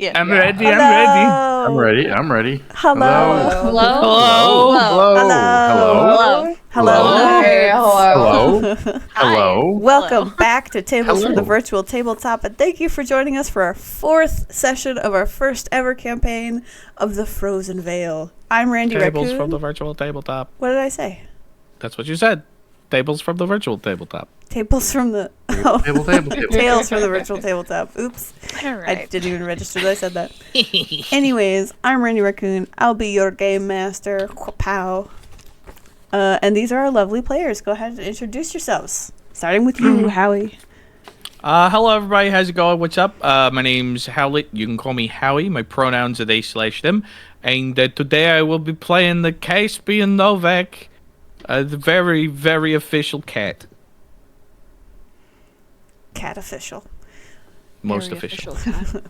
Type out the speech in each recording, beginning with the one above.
Yeah. I'm ready. I'm ready. Hello. Welcome back to Tables from the Virtual Tabletop, and thank you for joining us for our 4th session of our first ever campaign of the Frozen Vale. I'm Randy Tables Raccoon. from the Virtual Tabletop. What did I say? That's what you said. Tables from the Virtual Tabletop. Tables from the... Table. Tales from the Virtual Tabletop. Oops. All right. I didn't even register that I said that. Anyways, I'm Randy Raccoon. I'll be your game master. Pow. And these are our lovely players. Go ahead and introduce yourselves. Starting with you, Howie. Hello, everybody. How's it going? What's up? My name's Howlett. You can call me Howie. My pronouns are they/them. And today I will be playing the Caspian Novak, the very, very official cat. Cat official. Most Very official.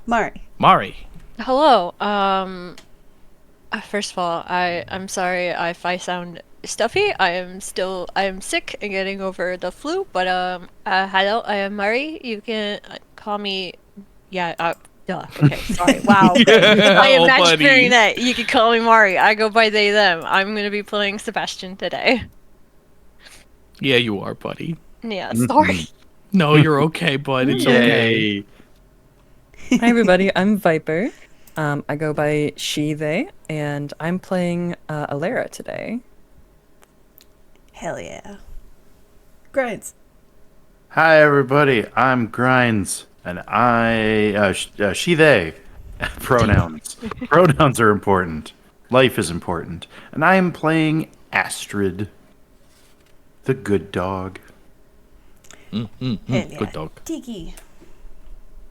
Mari. Mari. Hello. First of all, I'm sorry if I sound stuffy. I am sick and getting over the flu. But hello, I am Mari. You can call me. Yeah. Duh. Okay. Sorry. Wow. I am not hearing that. You can call me Mari. I go by they them. I'm gonna be playing Sebastian today. Yeah, you are, buddy. Yeah. Sorry. No, you're okay, bud. It's okay. Hi everybody, I'm Viper. I go by she, they, and I'm playing Alera today. Hell yeah. Grinds. Hi everybody, I'm Grinds, and I she they pronouns. Pronouns are important. Life is important, and I am playing Astrid, the good dog. Good dog. Tiki.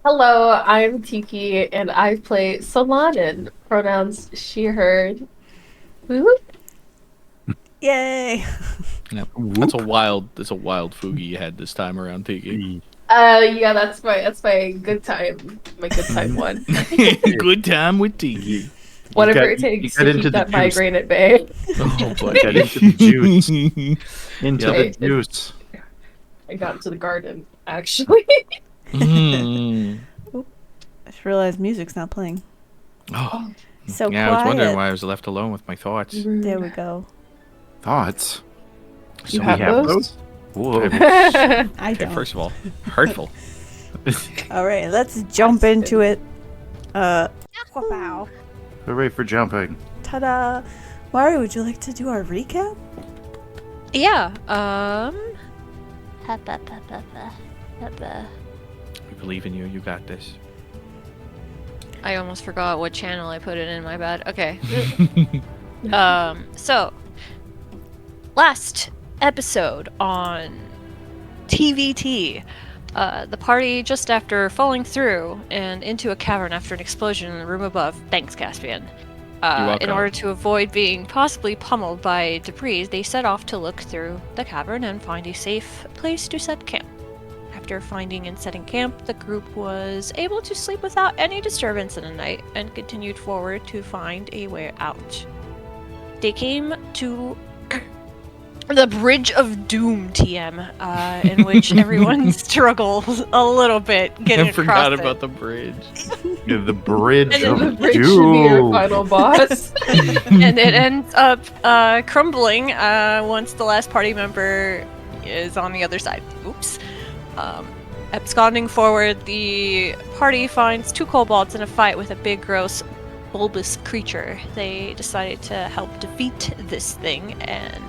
Hello, I'm Tiki, and I play Solanin. Pronouns she, her. Woo? Yay. Yeah. That's a wild Fugi you had this time around, Tiki. Yeah, that's my good time. My good time one. Good time with Tiki. Whatever it takes to keep that migraine at bay. Oh, boy. Get into the juice. Into the juice. I got into the garden, actually. I just realized music's not playing. Oh. So yeah, quiet. I was wondering why I was left alone with my thoughts. There we go. Thoughts? You have those? Whoa. I Okay, don't. first of all, hurtful. All right, let's jump into it. Wow. Hooray for jumping. Ta-da. Mari, would you like to do our recap? Yeah. We believe in you. You got this. I almost forgot what channel I put it in, my bad. Okay. So, last episode on TVT, the party, just after falling through and into a cavern after an explosion in the room above, thanks Caspian, in order to avoid being possibly pummeled by debris, they set off to look through the cavern and find a safe place to set camp. After finding and setting camp, the group was able to sleep without any disturbance in the night and continued forward to find a way out. They came to the Bridge of Doom, TM, in which everyone struggles a little bit getting I across forgot it. about the bridge. Yeah, the bridge And of then the bridge should be your final boss. And it ends up crumbling once the last party member is on the other side. Oops. Absconding forward, the party finds 2 kobolds in a fight with a big, gross, bulbous creature. They decided to help defeat this thing and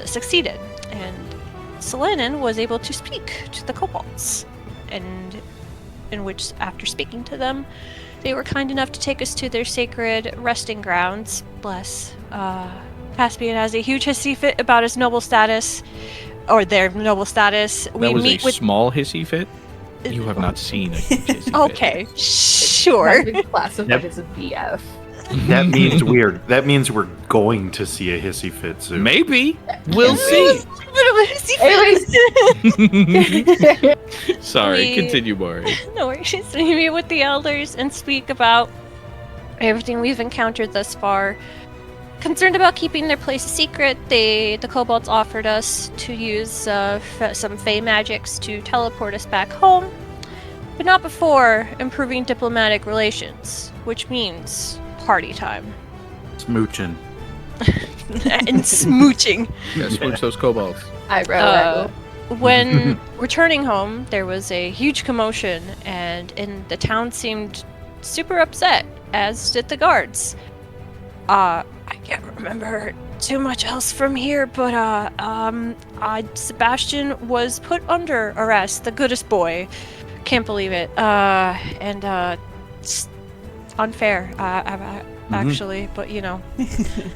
succeeded. And Solanin was able to speak to the kobolds, and in which, after speaking to them, they were kind enough to take us to their sacred resting grounds. Bless. Caspian has a huge hissy fit about his noble status, or their noble status. That was a small hissy fit? You have not seen a huge hissy fit. Okay, sure. Has been classified as a BF. That means we're going to see a hissy fit soon. Maybe. We'll see. Anyways. Sorry, continue, Mari. No worries. We meet with the elders and speak about everything we've encountered thus far. Concerned about keeping their place a secret, the kobolds offered us to use some fey magics to teleport us back home. but not before improving diplomatic relations, which means party time. Smooching. And smooching. Yeah, smooch those kobolds. Eyebrow When returning home, there was a huge commotion, and the town seemed super upset, as did the guards. I can't remember too much else from here, but Sebastian was put under arrest. The goodest boy, can't believe it. It's unfair, actually, but you know,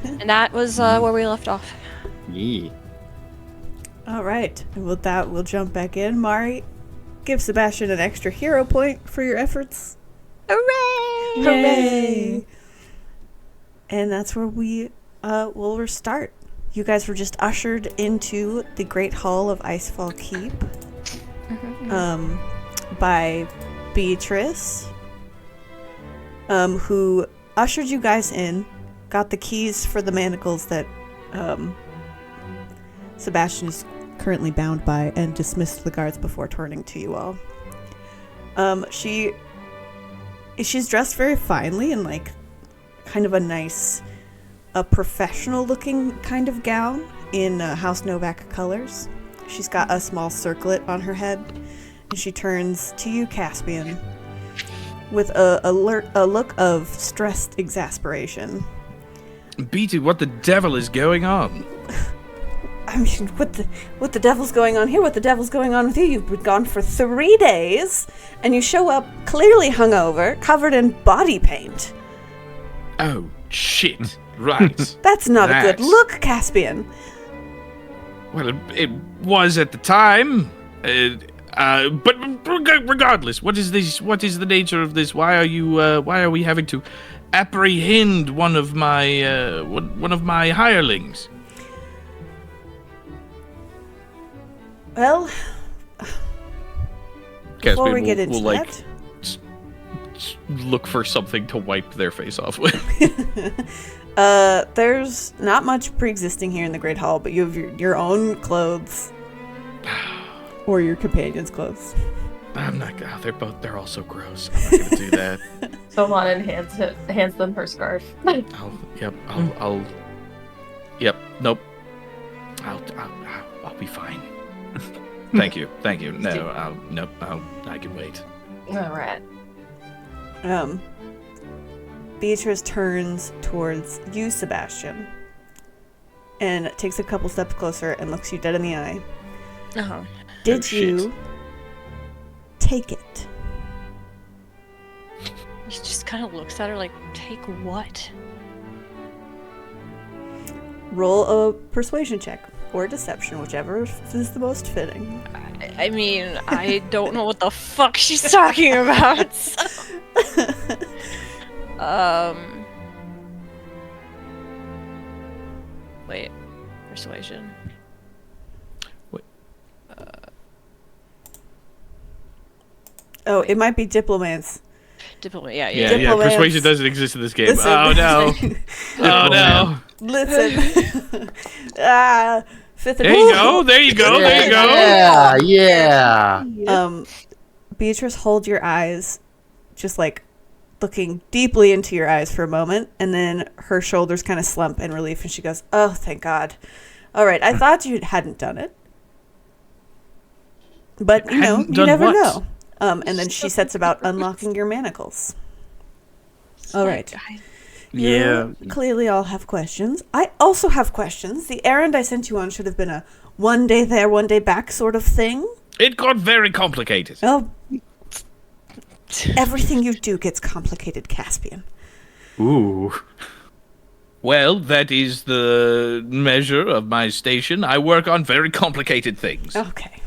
and that was where we left off. Yeah. All right. And with that, we'll jump back in. Mari, give Sebastian an extra hero point for your efforts. Hooray! Hooray! And that's where we will start. You guys were just ushered into the Great Hall of Icefall Keep by Beatrice, who ushered you guys in, got the keys for the manacles that Sebastian is currently bound by, and dismissed the guards before turning to you all. She's dressed very finely in like kind of a nice, professional looking kind of gown in House Novak colors. She's got a small circlet on her head, and she turns to you, Caspian, with a look of stressed exasperation. Beatty, what the devil is going on? I mean, what the devil's going on here? What the devil's going on with you? You've been gone for 3 days, and you show up clearly hungover, covered in body paint. Oh, shit. Right. That's not a good look, Caspian. Well, it was at the time. But regardless, what is this? What is the nature of this? Why are we having to apprehend one of my hirelings? Well, before Caspian we get into will that, look for something to wipe their face off with. there's not much pre-existing here in the Great Hall, but you have your own clothes, or your companion's clothes. I'm not gonna. They're all so gross. I'm not gonna do that. Solana hands them her scarf. Yep. Nope. I'll be fine. Thank you. No, nope. I can wait. Alright. Beatrice turns towards you, Sebastian, and takes a couple steps closer and looks you dead in the eye. Uh-huh. Did you take it? He just kind of looks at her like, take what? Roll a persuasion check or deception, whichever is the most fitting. I mean, I don't know what the fuck she's talking about. Wait, persuasion. Oh, it might be diplomats. Diplomat, yeah. Yeah. Persuasion doesn't exist in this game. Listen, Oh no. Oh no. Listen. Fifth There you go. There you go. Yeah. Beatrice, hold your eyes, just like looking deeply into your eyes for a moment, and then her shoulders kind of slump in relief, and she goes, "Oh, thank God. All right, I thought you hadn't done it, but you never know." And then she sets about unlocking your manacles. All right. You clearly all have questions. I also have questions. The errand I sent you on should have been a one day there, one day back sort of thing. It got very complicated. Oh, everything you do gets complicated, Caspian. Ooh. Well, that is the measure of my station. I work on very complicated things. Okay.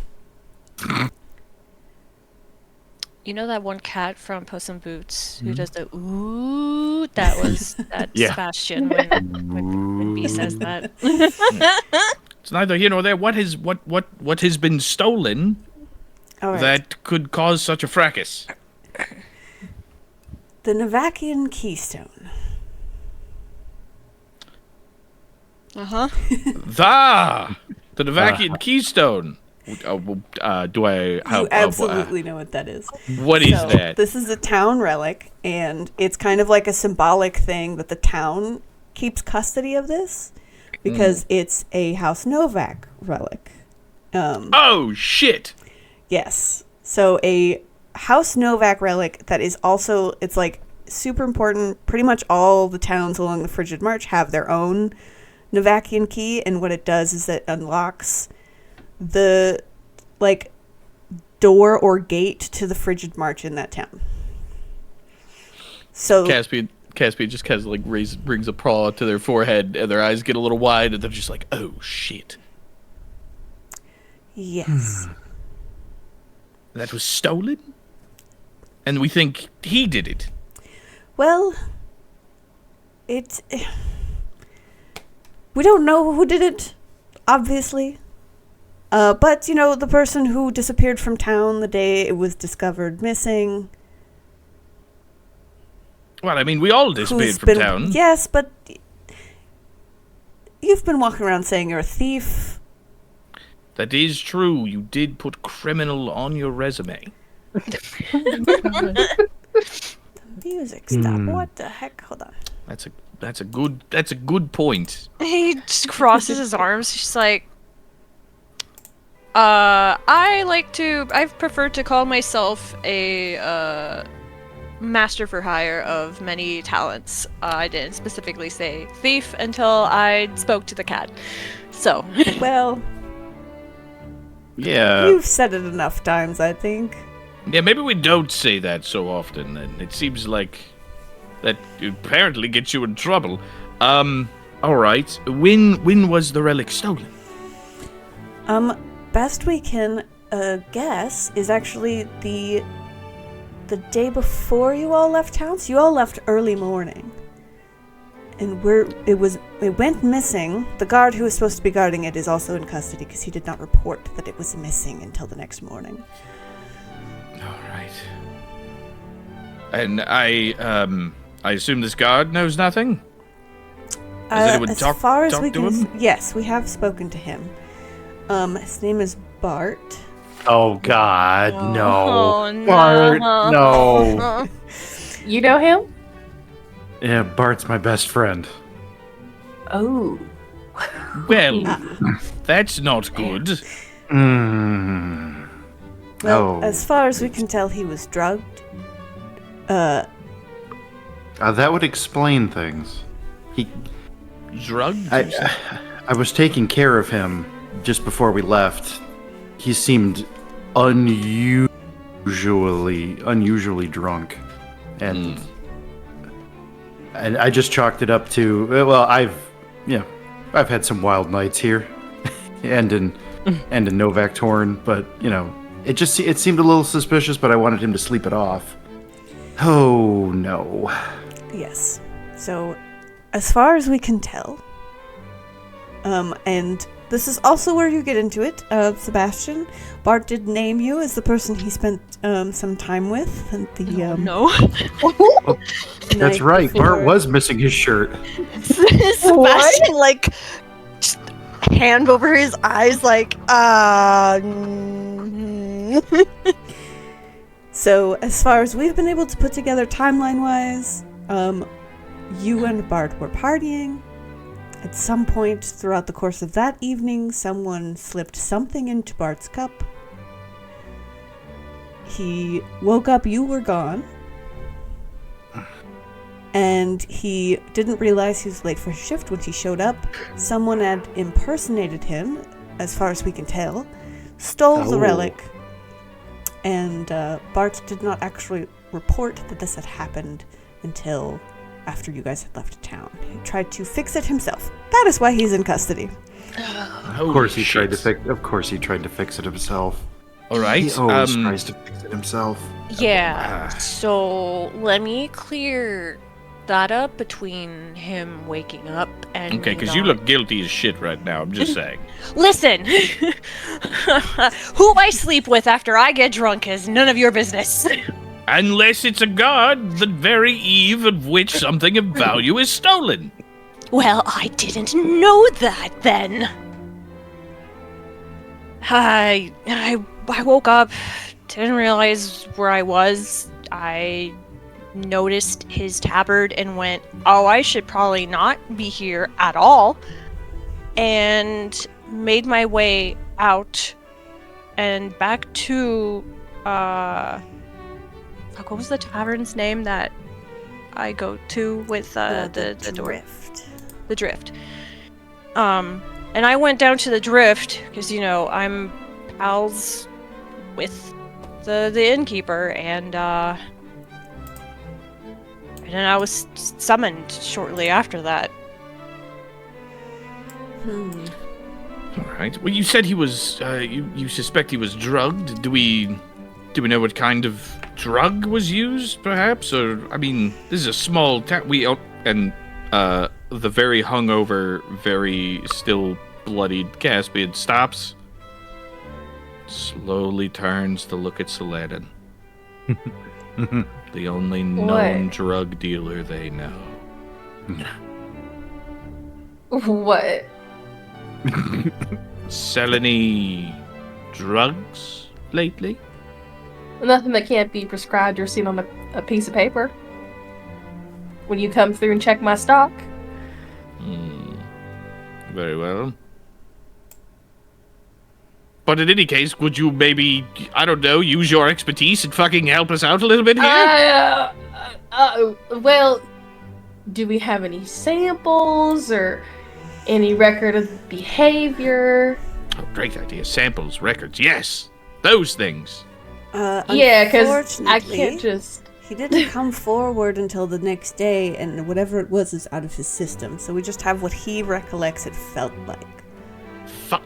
You know that one cat from Puss in Boots who does the ooh? That was Sebastian when B says that. It's neither here nor there. What has been stolen that could cause such a fracas? The Novakian Keystone. Uh-huh. The Novakian Keystone. Do I? You absolutely know what that is. What is So, that? This is a town relic, and it's kind of like a symbolic thing that the town keeps custody of this because it's a House Novak relic. Oh shit! Yes. So a House Novak relic that is also, it's like super important. Pretty much all the towns along the Frigid March have their own Novakian key, and what it does is it unlocks the like door or gate to the Frigid March in that town. So Caspian just kind of like brings a paw to their forehead, and their eyes get a little wide, and they're just like, "Oh shit!" yes. That was stolen, and we think he did it. Well, we don't know who did it, obviously. But, you know, the person who disappeared from town the day it was discovered missing. Well, I mean, we all disappeared from town. Yes, but you've been walking around saying you're a thief. That is true. You did put criminal on your resume. The music stop. What the heck? Hold on. That's a good point. He just crosses his arms. He's like, I've preferred to call myself a master for hire of many talents. I didn't specifically say thief until I spoke to the cat. So, Well, Yeah. you've said it enough times, I think. Yeah, maybe we don't say that so often, and it seems like that apparently gets you in trouble. All right. When was the relic stolen? Best we can guess is actually the day before you all left town. So you all left early morning, and it went missing. The guard who was supposed to be guarding it is also in custody because he did not report that it was missing until the next morning. All right. And I assume this guard knows nothing? Has anyone As talked far as we to can, him? yes, we have spoken to him. His name is Bart. Oh God, no. Oh, no. Bart, no. You know him? Yeah, Bart's my best friend. Oh. Well, that's not good. Mm. Well, Oh. as far as we can tell, he was drugged. That would explain things. Drugged? I was taking care of him just before we left. He seemed unusually drunk, and I just chalked it up to I've had some wild nights here, and in Novak Torn, but it seemed a little suspicious. But I wanted him to sleep it off. Oh no. Yes. So, as far as we can tell, and this is also where you get into it, Sebastian. Bart did name you as the person he spent some time with, and the no. That's night right. before. Bart was missing his shirt. Sebastian, like, just hand over his eyes, like, So, as far as we've been able to put together timeline-wise, you and Bart were partying. At some point throughout the course of that evening, someone slipped something into Bart's cup. He woke up, you were gone. And he didn't realize he was late for his shift when he showed up. Someone had impersonated him, as far as we can tell, stole the Oh. relic, and Bart did not actually report that this had happened until after you guys had left town. He tried to fix it himself. That is why he's in custody. Of course he tried to fix it himself. All right. He always tries to fix it himself. yeah. So let me clear that up between him waking up and Okay, me because you not- look guilty as shit right now. I'm just saying. Listen, who I sleep with after I get drunk is none of your business. Unless it's a guard, the very eve of which something of value is stolen. Well, I didn't know that then. I woke up, didn't realize where I was. I noticed his tabard and went, oh, I should probably not be here at all. And made my way out and back to, fuck, what was the tavern's name that I go to with the door? Drift. The Drift. And I went down to the Drift because, I'm pals with the innkeeper, and then I was summoned shortly after that. All right. Well, you said he was. You suspect he was drugged. Do we know what kind of drug was used, perhaps? Or I mean, this is a small town. The very hungover, very still bloodied Caspian stops, slowly turns to look at Saladin. The only known drug dealer they know. What? Sell any drugs lately? Nothing that can't be prescribed or seen on a piece of paper. When you come through and check my stock. Very well. But in any case, would you maybe, I don't know, use your expertise and fucking help us out a little bit here? Well, do we have any samples or any record of behavior? Oh, great idea. Samples, records, yes. Those things. Yeah, because I can't just... He didn't come forward until the next day, and whatever it was is out of his system. So we just have what he recollects it felt like. Fuck.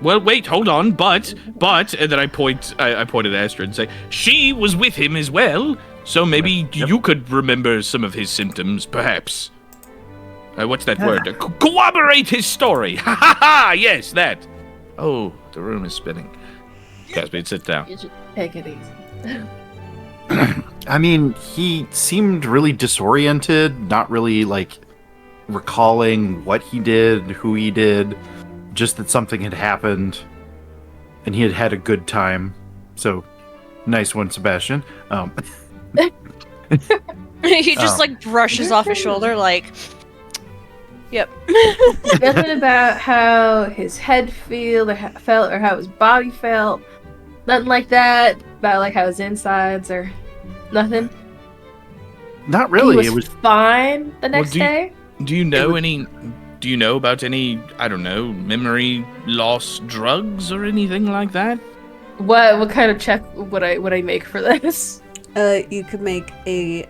Well, wait, hold on, but, and then I point at Astra and say, she was with him as well, so maybe you could remember some of his symptoms, perhaps. What's that word? Corroborate his story! Ha ha ha! Yes, that! Oh, the room is spinning. Caspian, sit down. You should take it easy. I mean, he seemed really disoriented, not really, recalling what he did, who he did, just that something had happened, and he had had a good time. So, nice one, Sebastian. He just, brushes off his shoulder, yep. Nothing about how his head felt or how his body felt. Nothing like that about how his insides or nothing. Not really. He was fine the next day. Do you know about any, I don't know, memory loss drugs or anything like that? What kind of check would I make for this? You could make a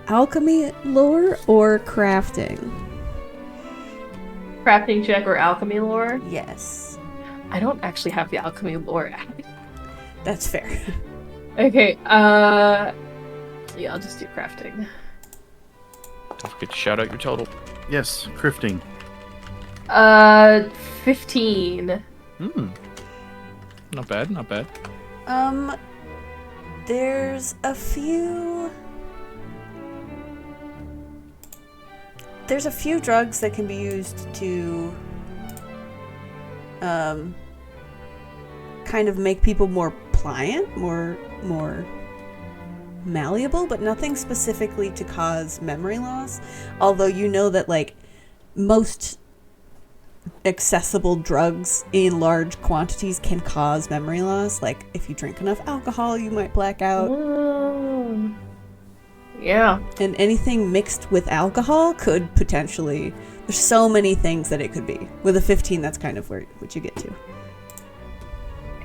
alchemy lore or crafting. Crafting check or alchemy lore? Yes. I don't actually have the alchemy lore app. That's fair. Okay, yeah, I'll just do crafting. Don't forget to shout out your total. Yes, crafting. 15. Not bad, not bad. There's a few drugs that can be used to kind of make people more pliant, more malleable, but nothing specifically to cause memory loss. Although you know that most accessible drugs in large quantities can cause memory loss. Like if you drink enough alcohol, you might black out. Yeah. And anything mixed with alcohol could potentially... There's so many things that it could be. With a 15, that's kind of what you get to.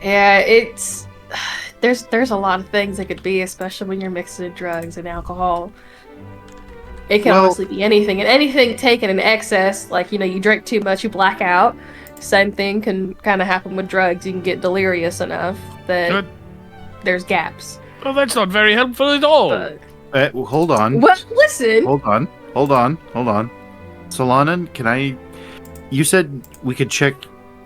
Yeah, it's... There's a lot of things it could be, especially when you're mixing drugs and alcohol. It can honestly be anything. And anything taken in excess, you drink too much, you black out. Same thing can kind of happen with drugs. You can get delirious enough that there's gaps. Well, that's not very helpful at all. Hold on. Well, listen. Hold on. Solana, you said we could check...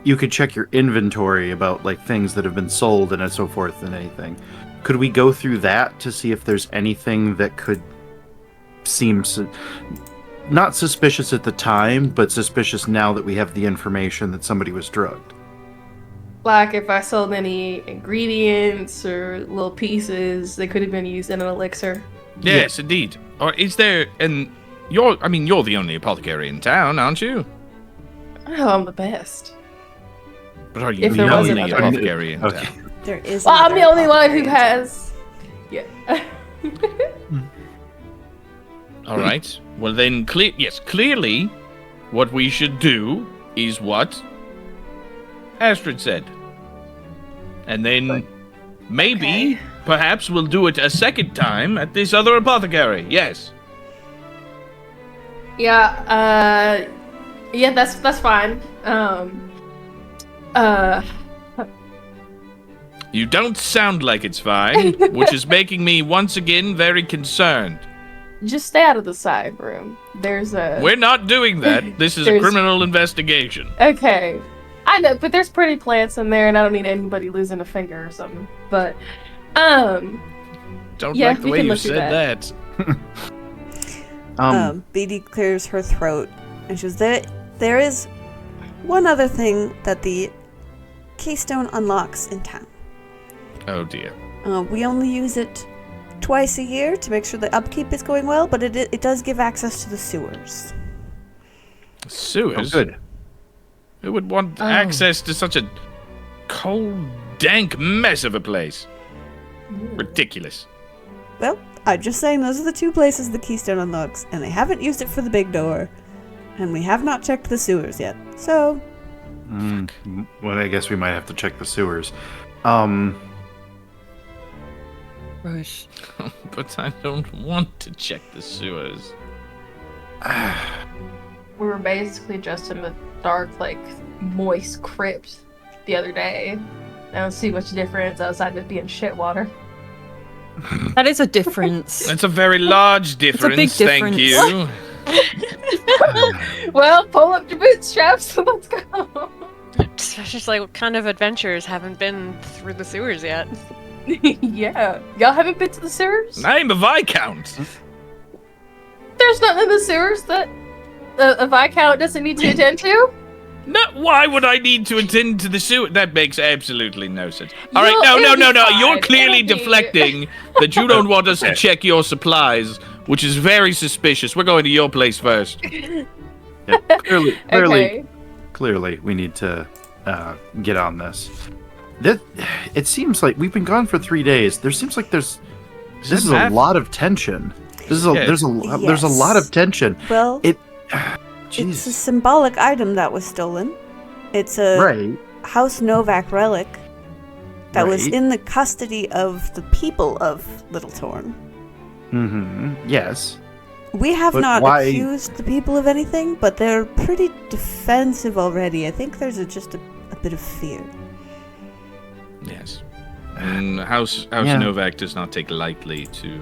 You could check your inventory about things that have been sold and so forth and anything. Could we go through that to see if there's anything that could seem not suspicious at the time, but suspicious now that we have the information that somebody was drugged. Like if I sold any ingredients or little pieces that could have been used in an elixir. Yes, indeed. Or is there you're the only apothecary in town, aren't you? Oh, I'm the best. But are you If the there was only another- apothecary in Okay. town? There is. Well, I'm the another only one who apothecary in town. has. Yeah. All right. Well, then, clearly, what we should do is what Astrid said. And then maybe, perhaps we'll do it a second time at this other apothecary. Yes. Yeah. Yeah. That's fine. You don't sound like it's fine, which is making me once again very concerned. Just stay out of the side room. There's a. We're not doing that. This is a There's- criminal investigation. Okay. I know, but there's pretty plants in there, and I don't need anybody losing a finger or something. But, Don't Yeah, like the we way can you look through said that. BD clears her throat and she says, there is one other thing that the keystone unlocks in town. Oh dear. We only use it twice a year to make sure the upkeep is going well, but it does give access to the sewers. Sewers? Oh, good. Who would want access to such a cold, dank mess of a place? Ridiculous. Well, I'm just saying those are the two places the keystone unlocks, and they haven't used it for the big door, and we have not checked the sewers yet. So, Well, I guess we might have to check the sewers. Rush. But I don't want to check the sewers. we were basically just in the dark, like, moist crypt the other day. I don't see much difference outside of it being shit water. That is a difference. That's a very large difference, big thank difference. you. Well, pull up your bootstraps and let's go. It's just like, what kind of adventures haven't been through the sewers yet? Yeah. Y'all haven't been to the sewers? I'm a Viscount. There's nothing in the sewers that a Viscount doesn't need to attend to? No, why would I need to attend to the sewer? That makes absolutely no sense. All right, It'll no. be fine. You're clearly It'll be- deflecting that you don't want us to check your supplies, which is very suspicious. We're going to your place first. Yeah, clearly, Okay. clearly, we need to get on this. It seems like we've been gone for 3 days. There seems like this is a lot of tension. There's a lot of tension. well, It. it's a Jeez. symbolic item that was stolen. It's a Right. House Novak relic that was Right. in the custody of the people of Little Torn. Mm-hmm. Yes. We have But not why- accused the people of anything, but they're pretty defensive already. I think there's just a bit of fear. Yes. And House Yeah. Novak does not take lightly to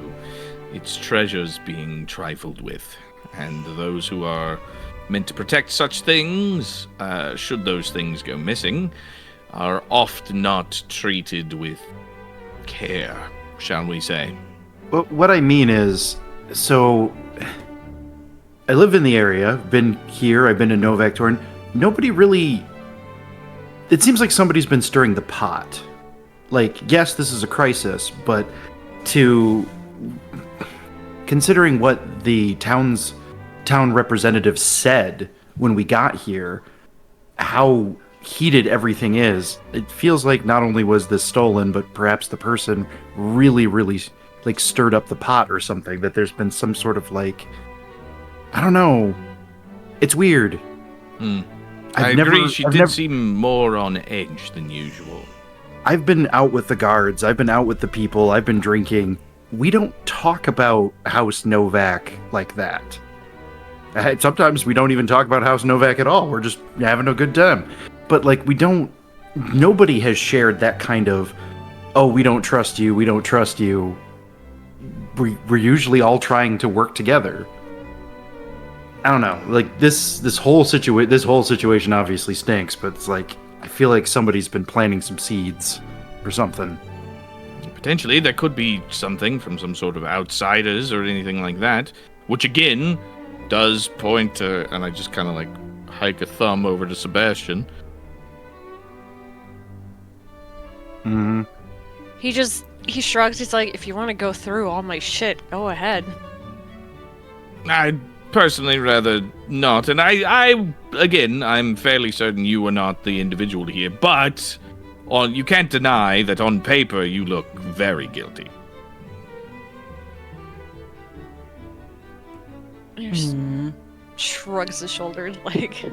its treasures being trifled with. And those who are meant to protect such things, should those things go missing, are oft not treated with care, shall we say. But what I mean is, so I live in the area, been here, I've been to Novak Torn. Nobody really. It seems like somebody's been stirring the pot. Like, yes, this is a crisis, but considering what the town representative said when we got here, how heated everything is, it feels like not only was this stolen, but perhaps the person really, really like stirred up the pot or something. That there's been some sort of like, I don't know. It's weird. I agree, she did seem more on edge than usual. I've been out with the guards. I've been out with the people. I've been drinking. We don't talk about House Novak like that. Sometimes we don't even talk about House Novak at all. We're just having a good time. But, like, nobody has shared that kind of, oh, we don't trust you, we don't trust you. We're usually all trying to work together. I don't know. Like, this whole situation obviously stinks, but it's like, I feel like somebody's been planting some seeds or something. Potentially, there could be something from some sort of outsiders or anything like that, which again does point to, and I just kind of like hike a thumb over to Sebastian. Mm-hmm. He shrugs. He's like, if you want to go through all my shit, go ahead. I'd personally rather not, and I'm fairly certain you are not the individual here, but you can't deny that on paper you look very guilty. He just shrugs his shoulders like,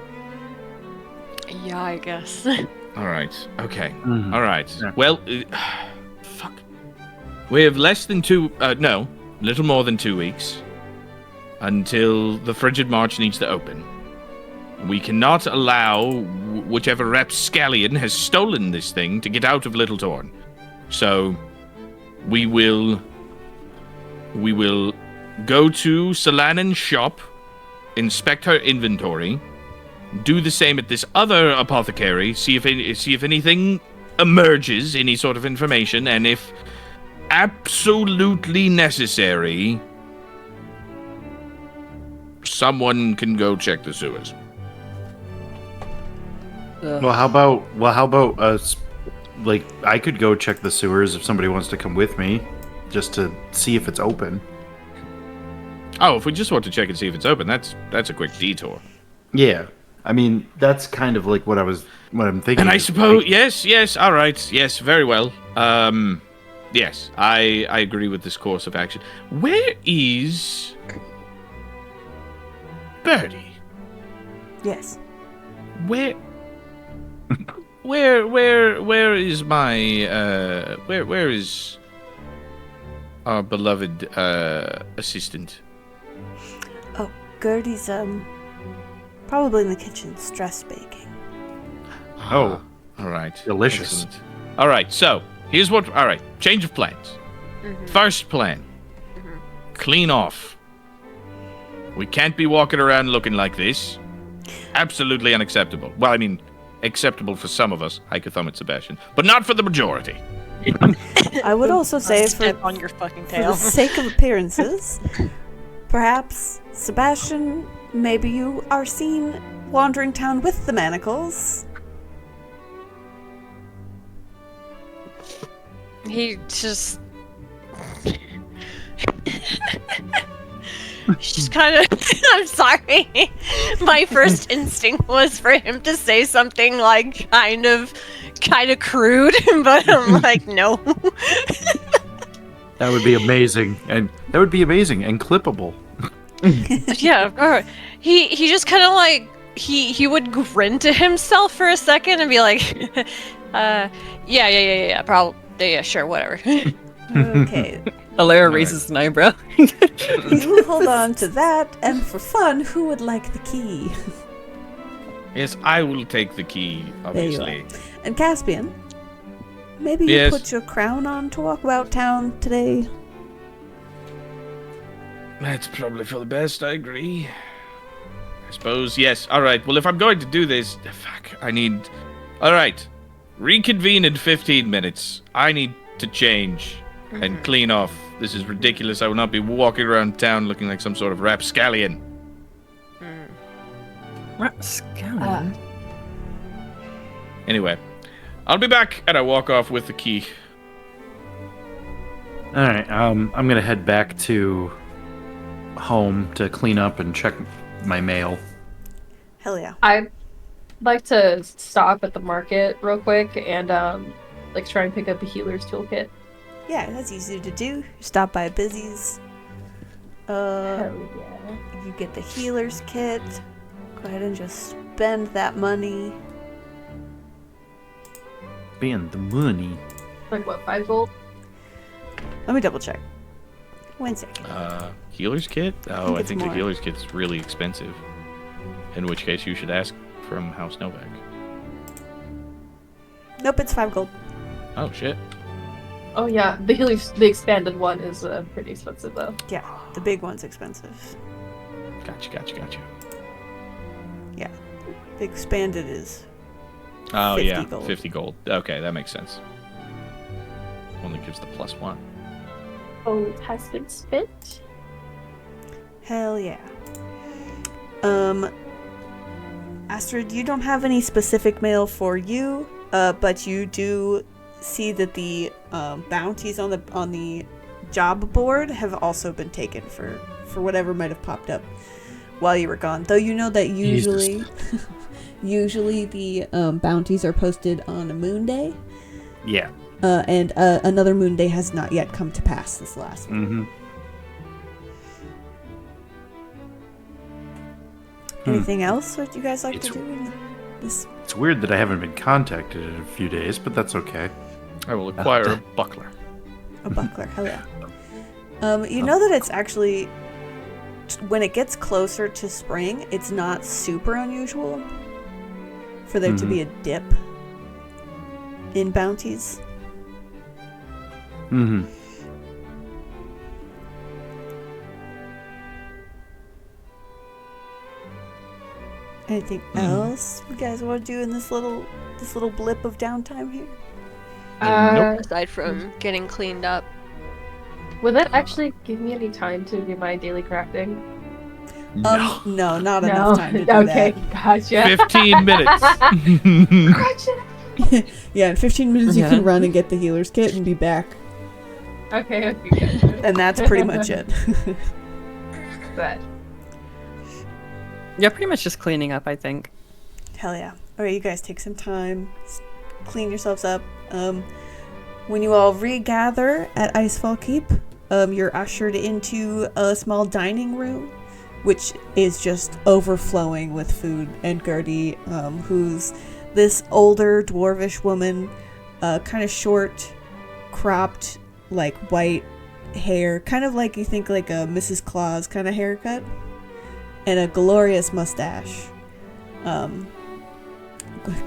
yeah, I guess. All right. Okay. Mhm. All right. Yeah. Well, fuck. We have little more than 2 weeks until the Frigid March needs to open. We cannot allow whichever rapscallion has stolen this thing to get out of Little Torn. So, we will go to Solanan's shop, inspect her inventory, do the same at this other apothecary, see if anything emerges, any sort of information, and if absolutely necessary, someone can go check the sewers. Well, how about us? Like, I could go check the sewers if somebody wants to come with me, just to see if it's open. Oh, if we just want to check and see if it's open, that's a quick detour. Yeah, I mean that's kind of like what I'm thinking. And I is, suppose, like, yes, all right, yes, very well. Yes, I agree with this course of action. Where is Birdie? Yes. Where is my where is our beloved assistant? Oh, Gertie's probably in the kitchen, stress baking. Oh, All right. delicious. Excellent. All right, so here's what. All right, change of plans. First plan: clean off. We can't be walking around looking like this. Absolutely unacceptable. Well, I mean, acceptable for some of us, Hycothum and Sebastian, but not for the majority. I would also say Step on your fucking for the tail. sake of appearances, perhaps, Sebastian, maybe you are seen wandering town with the manacles. He just... She's kind of... I'm sorry. My first instinct was for him to say something like kind of crude, but I'm like, no. That would be amazing, and clippable. Yeah, alright. He just kind of like... He would grin to himself for a second and be like, yeah, probably, yeah, sure, whatever. Okay. Alara raises an eyebrow. You hold on to that, and for fun, who would like the key? Yes, I will take the key, obviously. And Caspian, maybe you Yes. put your crown on to walk about town today. That's probably for the best, I agree. I suppose, yes. Alright, well, if I'm going to do this... Fuck, I need... Alright, reconvene in 15 minutes. I need to change and clean off. This is ridiculous. I will not be walking around town looking like some sort of rapscallion. Rapscallion? Anyway, I'll be back, and I walk off with the key. All right, I'm gonna head back to home to clean up and check my mail. Hell yeah. I'd like to stop at the market real quick and like try and pick up a healer's toolkit. Yeah, that's easy to do. Stop by Busy's. Hell yeah. You get the healer's kit. Go ahead and just spend that money. Spend the money. Like what, 5 gold? Let me double check. 1 second. Healer's kit? Oh, I it's think the more. healer's kit's really expensive. In which case, you should ask from House Novak. Nope, it's 5 gold. Oh, shit. Oh yeah, the expanded one is pretty expensive though. Yeah, the big one's expensive. Gotcha. Yeah, the expanded is Oh, 50 yeah, gold. 50 gold. Okay, that makes sense. Only gives the +1. Oh, it has been spent? hell yeah. Astrid, you don't have any specific mail for you, but you do see that the bounties on the job board have also been taken for whatever might have popped up while you were gone. Though you know that usually the bounties are posted on a moon day. Yeah. And another moon day has not yet come to pass this last one. Mm-hmm. Anything else that you guys like to do in this? It's weird that I haven't been contacted in a few days, but that's okay. I will acquire a buckler. A buckler, hell yeah. You know that it's actually, when it gets closer to spring, it's not super unusual for there to be a dip in bounties. Mm-hmm. Anything else you guys want to do in this little blip of downtime here? Nope. Aside from getting cleaned up. Would that actually give me any time to do my daily crafting? No. No, not enough time to do okay, that. gotcha. 15 minutes. Gotcha. Yeah, in 15 minutes you can run and get the healer's kit and be back. Okay, good. And that's pretty much it. But Yeah, pretty much just cleaning up, I think. Hell yeah. Alright, you guys take some time, clean yourselves up. When you all regather at Icefall Keep, you're ushered into a small dining room, which is just overflowing with food. And Gertie, who's this older dwarvish woman, kind of short, cropped, like white hair, kind of like you think like a Mrs. Claus kind of haircut, and a glorious mustache. Kind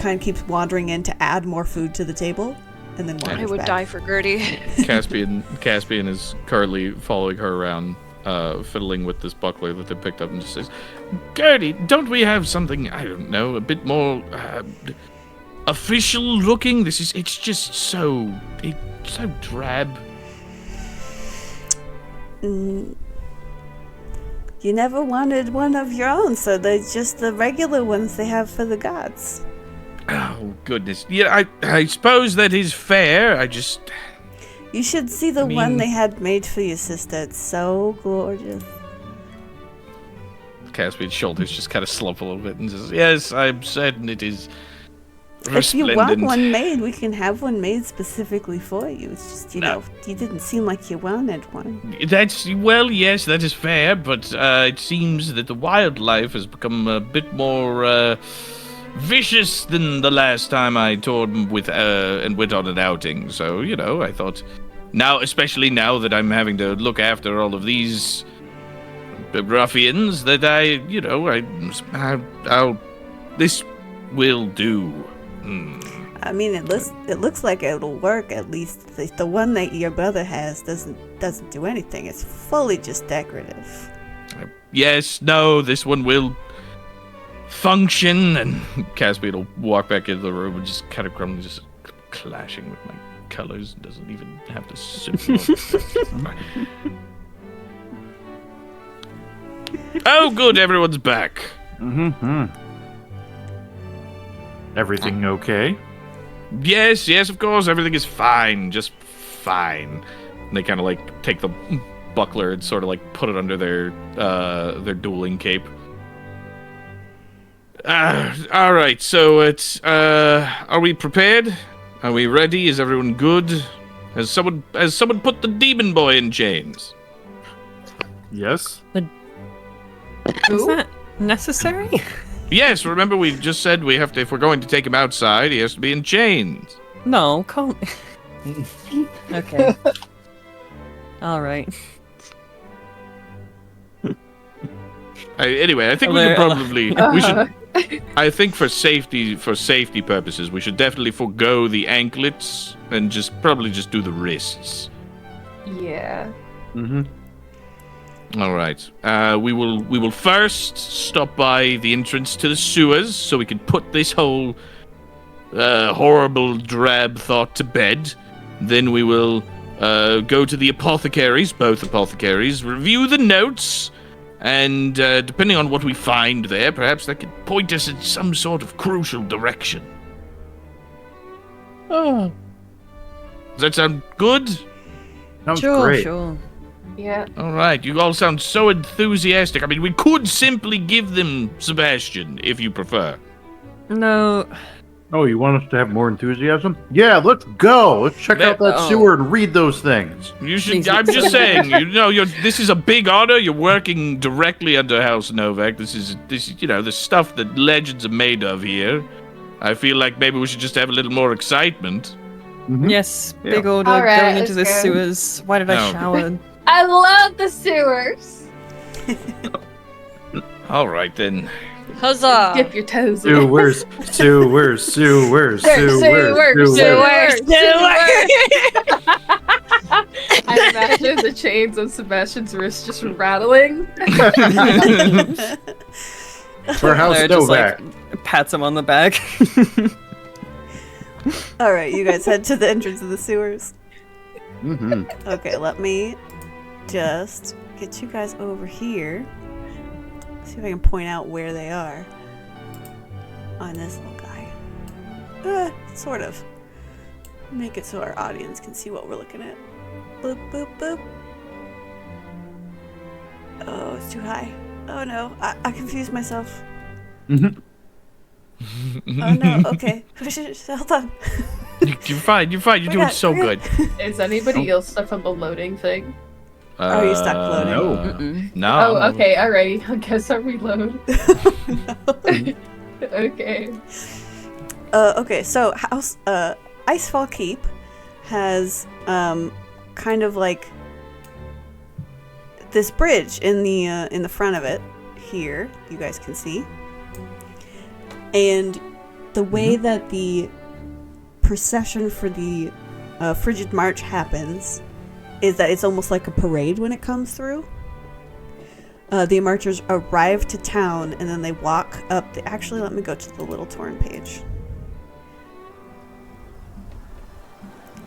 of keeps wandering in to add more food to the table, and then wanders I would back. die for Gertie. Caspian is currently following her around, fiddling with this buckler that they picked up, and just says, "Gertie, don't we have something, I don't know, a bit more official looking? It's just so drab." You never wanted one of your own, so they're just the regular ones they have for the gods. Oh, goodness. Yeah, I suppose that is fair. You should see the one they had made for your sister. It's so gorgeous. Caspian's shoulders just kind of slump a little bit and says, "Yes, I'm certain it is If you resplendent." want one made, we can have one made specifically for you. It's just, you know, you didn't seem like you wanted one. Yes, that is fair, but it seems that the wildlife has become a bit more vicious than the last time I toured with and went on an outing. So, you know, I thought now, especially now that I'm having to look after all of these ruffians, that I'll this will do. I mean, it looks like it'll work. At least the one that your brother has doesn't do anything. It's fully just decorative. Yes, no, this one will function. And Caspian will walk back into the room and just kind of grumble, just clashing with my colors. Doesn't even have to sit. Oh, good, everyone's back. Mm-hmm. Everything okay? Yes, of course, everything is fine, just fine. And they kind of like take the buckler and sort of like put it under their dueling cape. All right, so it's are we prepared? Are we ready? Is everyone good? Has someone put the demon boy in chains? Yes. Is that necessary? Yes, remember we just said we have to, if we're going to take him outside, he has to be in chains. No, call Okay. All right. Anyway, I think we could probably we should. I think for safety purposes, we should definitely forego the anklets and probably just do the wrists. yeah. Mm-hmm. All right. We will first stop by the entrance to the sewers so we can put this whole horrible drab thought to bed. Then we will go to the apothecaries, both apothecaries, review the notes, And depending on what we find there, perhaps that could point us in some sort of crucial direction. Oh. Does that sound good? Sounds Sure, great. sure. Yeah. All right, you all sound so enthusiastic. I mean, we could simply give them Sebastian, if you prefer. No. Oh, you want us to have more enthusiasm? Yeah, let's go. Let's check out that Oh. sewer and read those things. You should. Please. I'm just saying. This is a big honor. You're working directly under House Novak. This is the stuff that legends are made of here. I feel like maybe we should just have a little more excitement. Mhm. Yes, Yeah. big order All right, going into the let's go. sewers. Why did I No. shower? I love the sewers. All right then. Huzzah! Dip your toes in. Sewers, sewers, sewers, sewers, sewers. I imagine the chains on Sebastian's wrist just rattling. For House Claire just, Novak. pats him on the back. All right, you guys head to the entrance of the sewers. Mm-hmm. Okay, let me just get you guys over here. See if I can point out where they are on this little guy. Sort of. Make it so our audience can see what we're looking at. Boop, boop, boop. Oh, it's too high. Oh no, I confused myself. Mm-hmm. Oh no, okay. Hold on. You're fine. You're fine. You're doing so we're good. Is anybody else stuck on the loading thing? Are you stuck loading? No. Mm-mm. No. Oh, okay, alrighty. I guess I'll reload. Okay. Okay, so Icefall Keep has kind of like this bridge in the front of it here. You guys can see, and the way that the procession for the Frigid March happens is that it's almost like a parade when it comes through. The marchers arrive to town and then they walk up. Actually, let me go to the Little Torn page.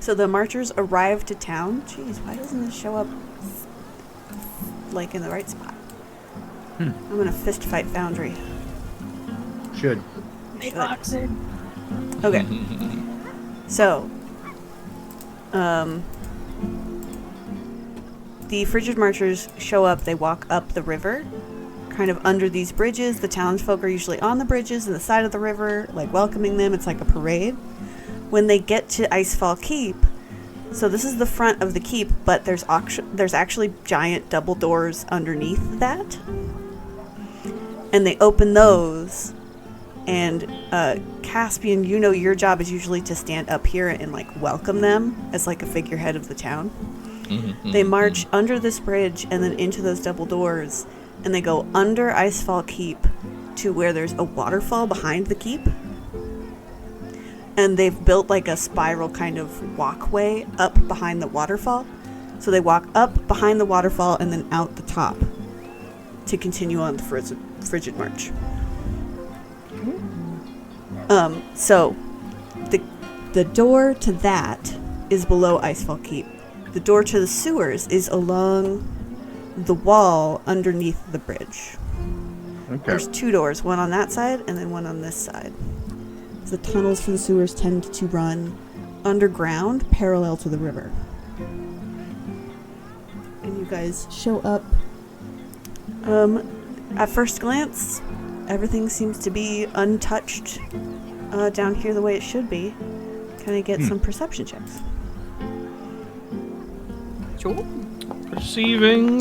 So the marchers arrive to town. Jeez, why doesn't this show up like in the right spot? I'm gonna fist fight Foundry. Should. Big oxen. Okay. So, the Frigid Marchers show up. They walk up the river, kind of under these bridges. The townsfolk are usually on the bridges and the side of the river, like welcoming them. It's like a parade. When they get to Icefall Keep, so this is the front of the keep, but there's actually giant double doors underneath that, and they open those. And Caspian, you know your job is usually to stand up here and like welcome them as like a figurehead of the town. They march under this bridge and then into those double doors, and they go under Icefall Keep to where there's a waterfall behind the keep. And they've built like a spiral kind of walkway up behind the waterfall. So they walk up behind the waterfall and then out the top to continue on the Frigid March. So the door to that is below Icefall Keep. The door to the sewers is along the wall underneath the bridge. Okay. There's two doors, one on that side and then one on this side. The tunnels for the sewers tend to run underground, parallel to the river. And you guys show up. At first glance, everything seems to be untouched down here the way it should be. Can I get some perception checks? Sure. Perceiving.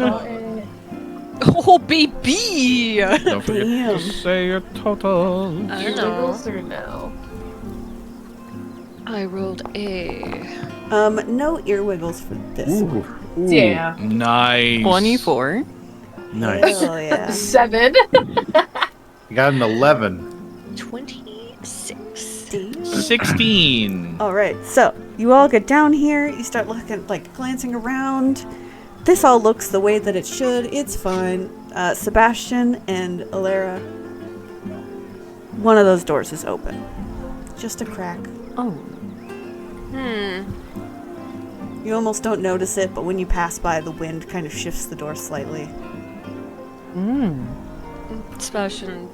Oh, baby! Don't forget Damn. to say your total. I don't know. Earwiggles or no? I rolled a... No earwiggles for this one. Ooh. Yeah. Nice. 24. Nice. Oh yeah. 7. You got an 11. 26. 16. All right, so you all get down here. You start looking, like glancing around. This all looks the way that it should. It's fine. Sebastian and Alara, one of those doors is open. Just a crack. Oh. You almost don't notice it, but when you pass by, the wind kind of shifts the door slightly. Sebastian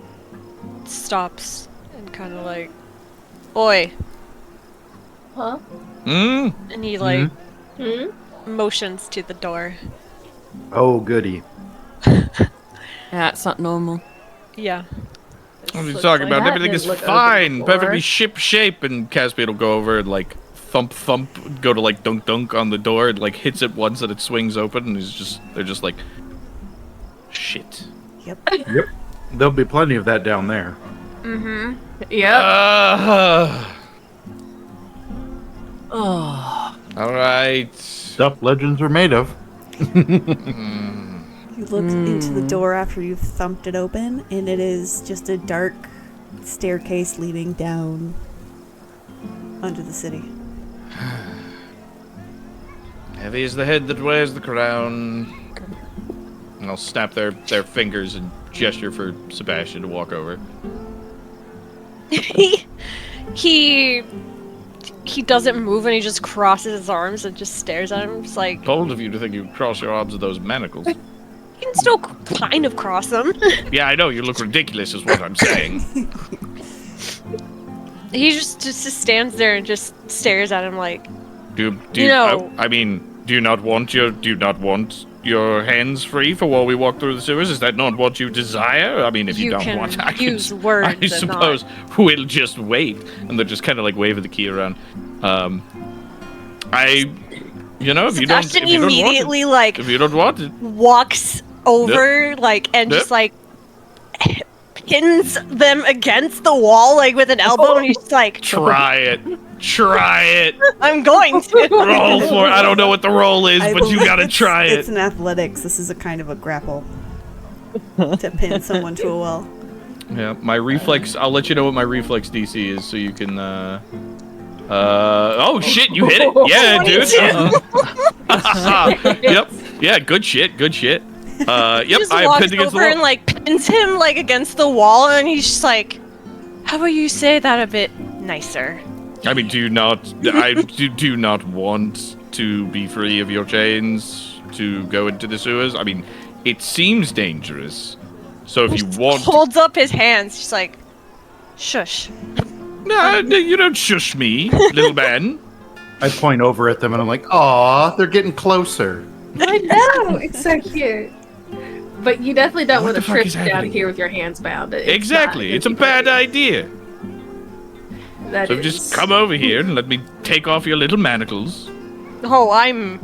stops and kind of like, "Oi!" Huh? And he like Hmm? motions to the door. Oh, goody. Yeah, it's not normal. Yeah. What are you Looks talking like about? that Everything didn't is look open fine, before. perfectly ship shape, and Caspian will go over and like thump thump, go to like dunk dunk on the door, and like hits it once and it swings open, and they're just like, shit. Yep. Yep. There'll be plenty of that down there. Yep. Oh. All right. Stuff legends are made of. You look into the door after you've thumped it open, and it is just a dark staircase leading down under the city. Heavy is the head that wears the crown. And I'll snap their fingers and gesture for Sebastian to walk over. he doesn't move and he just crosses his arms and just stares at him. It's like, Bold of you to think you could cross your arms with those manacles. you can still kind of cross them. Yeah, I know, you look ridiculous is what I'm saying. He just stands there and just stares at him like, Do You know- I mean, do you not want your hands free for while we walk through the sewers? Is that not what you desire? I mean, if you, You don't can want, I use can, words I and suppose we'll just wait. And they're just kind of like waving the key around. If you don't Sebastian want immediately it, like if you don't want it, walks over like and Yep. just like pins them against the wall like with an elbow and he's just like, try it. Try it. I'm going to. Roll for it. I don't know what the roll is, I but you believe gotta try It's it. an athletics. This is a kind of a grapple to pin someone to a wall. Yeah, my reflex. I'll let you know what my reflex DC is, so you can. Oh shit! You hit it. Yeah, dude. Yep. Yeah. Good shit. Good shit. He Yep. just I am walks pinned against the over wall. and like pins him like against the wall and he's just like, how about you say that a bit nicer? I mean, do you not want to be free of your chains to go into the sewers? I mean, it seems dangerous. So if you want, Holds up his hands, just like, shush. no, you don't shush me, little man. I point over at them and I'm like, aw, they're getting closer. I know. It's so cute. But you definitely don't What want to the fuck trip is down happening? here with your hands bound. Exactly. It's a bad idea. That So is. just come over here and let me take off your little manacles. Oh, I'm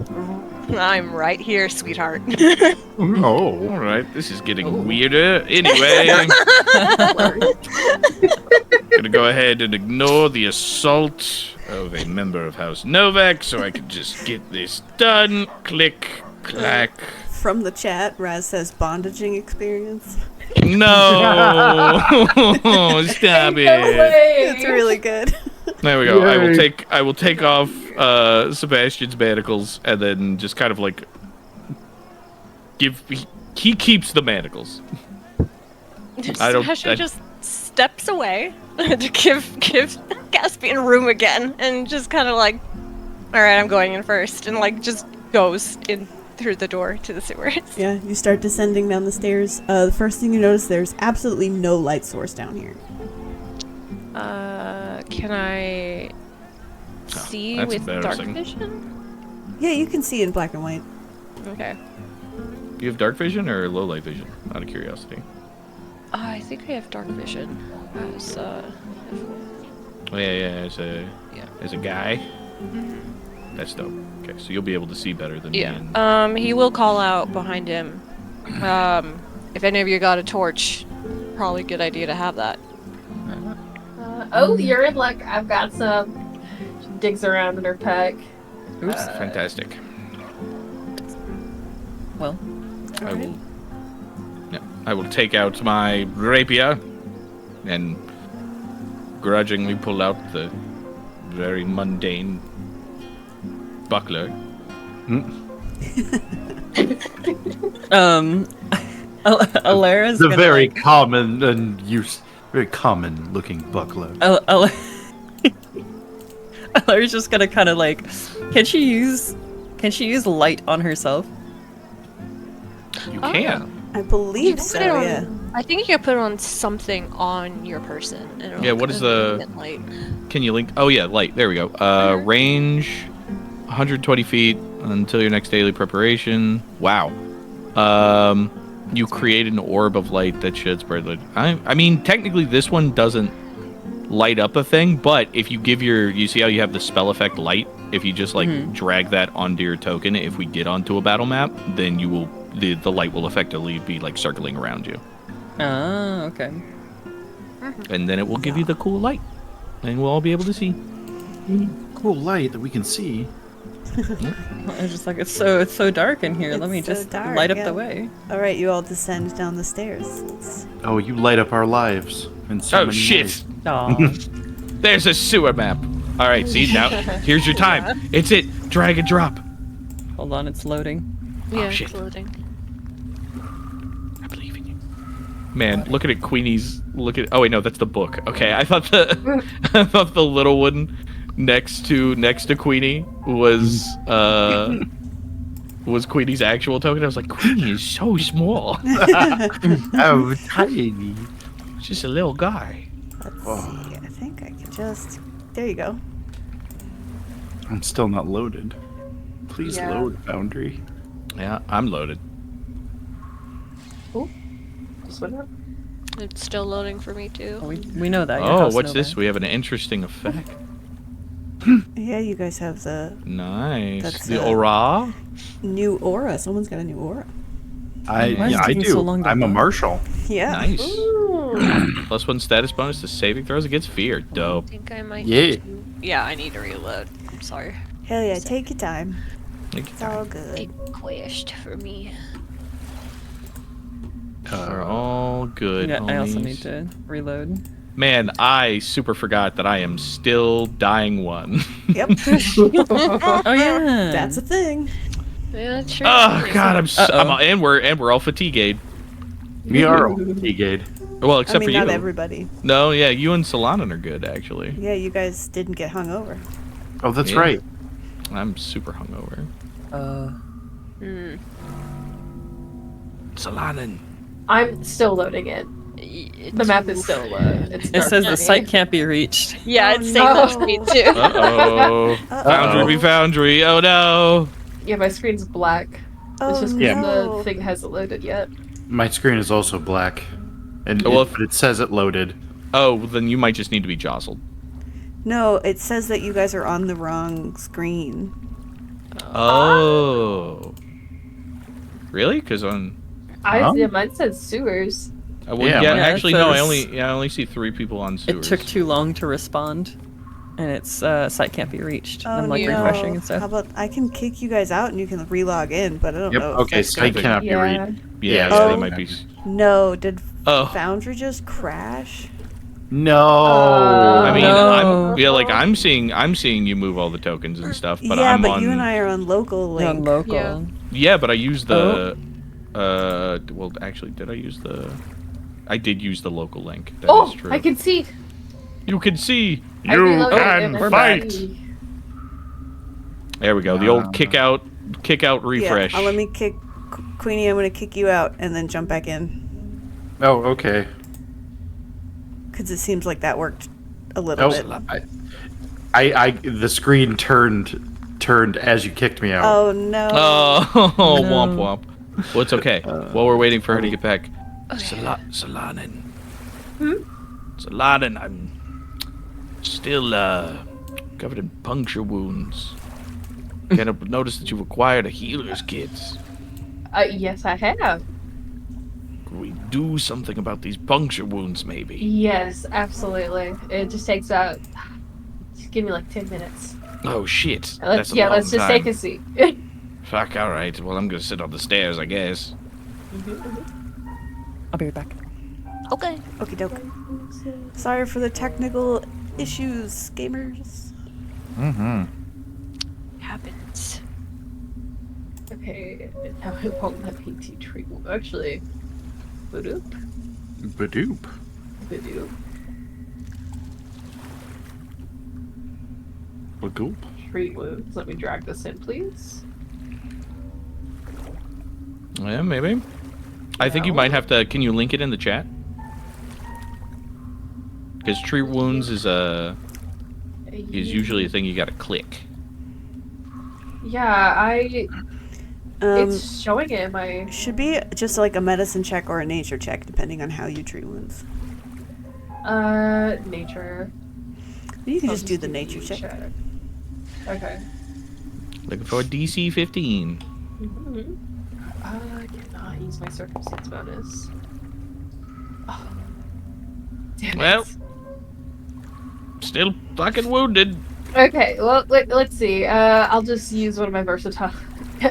right here, sweetheart. Oh. All right, this is getting weirder. Anyway, gonna go ahead and ignore the assault of a member of House Novak so I can just get this done. Click, clack. From the chat, Raz says bondaging experience. No! Stop No it. way. It's really good. There we go. Yay. I will take off Sebastian's manacles and then just kind of like he keeps the manacles. I don't- Sebastian I- just steps away to give Caspian room again, and just kind of like, all right, I'm going in first, and like just goes in through the door to the sewers. Yeah, you start descending down the stairs. The first thing you notice, there's absolutely no light source down here. Can I see that's with dark embarrassing. vision? Yeah, you can see in black and white. Okay. You have dark vision or low light vision? Out of curiosity. I think I have dark vision. As Oh, yeah, as a guy. That's dope. Okay, so you'll be able to see better than me. And He will call out behind him. If any of you got a torch, probably a good idea to have that. Oh, you're in luck. I've got some. She digs around in her pack. Oops. fantastic. Well, I will. Yeah, I will take out my rapier and grudgingly pull out the very mundane buckler. Alara's The gonna very like, common and very common looking buckler. Alara's just gonna kind of like, can she use light on herself? You can. I believe You so, put it on- yeah. I think you can put it on something on your person. And it'll Yeah, what is the- illuminate light. Can you link? Oh yeah, light. There we go. Range, 120 feet until your next daily preparation. Wow. You create an orb of light that sheds bright light. I mean, technically, this one doesn't light up a thing, but if you give you see how you have the spell effect light? If you just like drag that onto your token, if we get onto a battle map, then you will the light will effectively be like circling around you, Ah, okay. and then it will give you the cool light, and we'll all be able to see. Cool light that we can see. I was just like, it's so dark in here. Let It's me so just dark, light up yeah. the way. All right, you all descend down the stairs. Let's- Oh, you light up our lives in so Oh many shit! ways. Aw. There's a sewer map. All right, see now. Here's your time. It's it. Drag and drop. Hold on, it's loading. Yeah, shit. it's loading. I believe in you. Man, look at it, Queenie's. Look at. Oh wait, no, that's the book. Okay, I thought the little one next to Queenie was Queenie's actual token. I was like, Queenie is so small. Oh, tiny. She's just a little guy. Let's see. I think I can just. There you go. I'm still not loaded. Please Yeah. load, Foundry. Yeah, I'm loaded. Just went up. It's still loading for me too. We know that. Your Oh, house what's know this? that. We have an interesting effect. Yeah, you guys have the Nice. That's, The uh, aura. new aura. Someone's got a new aura. Why is it I taking do. so long to I'm a load? marshal. Yeah. Nice. Ooh. +1 status bonus to saving throws against fear. I Dope. think I might. Yeah. Yeah, I need to reload. I'm sorry. Hell yeah, take your time. Thank It's all good. Big quest for me. We're all good. Yeah, I also homies. need to reload. Man, I super forgot that I am still dying one. Yep. Oh yeah. That's a thing. Yeah, sure. Oh god, Uh-oh. and we're all fatigued. We are all fatigued. Well, I except mean, for not you. everybody. No, yeah, you and Solanan are good actually. Yeah, you guys didn't get hung over. Oh, that's Yeah. right. I'm super hungover. Hmm. Solanan. I'm still loading it. The map is still it's It dark says for the me. site can't be reached. Yeah, Oh, it's saying that to no. me too. Uh-oh. Uh-oh. Foundry. Oh no. Yeah, my screen's black. Oh, It's just Yeah. because no. the thing hasn't loaded yet. My screen is also black, and Well, but it says it loaded. Oh, then you might just need to be jostled. No, it says that you guys are on the wrong screen. Oh. Really? Because on. Huh? Yeah, mine says sewers. Well, Yeah, yeah, mine- actually, it no. I says- only see 3 people on sewers. It took too long to respond, and its site can't be reached. Oh, And I'm like no. refreshing and How stuff. about I can kick you guys out and you can relog in, but I don't Yep. know. if Okay, that's site gonna- cannot be Yeah. read. Yeah, Yeah, so so- that might be. No, did Oh. Foundry just crash? No. I mean, No. I'm seeing you move all the tokens and stuff, but yeah, I'm but on. you and I are on local You're link. on local. Yeah. Yeah, but I used the. Well, actually, did I use the? I did use the local link. That is Oh, true. I can see. You can see. I You reloaded can and I fight. see. There we go. The old kick out refresh. Yeah, let me kick Queenie. I'm gonna kick you out and then jump back in Oh, okay. because it seems like that worked a little Oh, bit. the screen turned as you kicked me out. Oh no! Oh, No. womp womp. Well, it's okay. While we're waiting for her to get back, Solanin. Solanin, I'm still covered in puncture wounds. Kind of noticed that you've acquired a healer's kit. Yes, I have. Could we do something about these puncture wounds, maybe? Yes, absolutely. It just takes just give me like 10 minutes. Oh shit! Let's That's a long let's just time. take a seat. Fuck. All right. Well, I'm gonna sit on the stairs, I guess. I'll be right back. Okay. Okie doke. Sorry for the technical issues, gamers. Mm-hmm. Happens. Okay, now it won't let me teach actually. Badoop. Badoop. Badoop. Badoop. Treat wounds. Let me drag this in, please. Yeah, maybe. I think you might have to. Can you link it in the chat? Because treat wounds is usually a thing you gotta click. Yeah, Um, it's showing it in my. should be just like a medicine check or a nature check, depending on how you treat wounds. Nature. You can I'll just do the nature check. Okay. Looking for a DC 15. Mm-hmm. I cannot use my circumstance bonus. Oh. Damn Well. it. Still fucking wounded. Okay, well, let's see. I'll just use one of my versatile.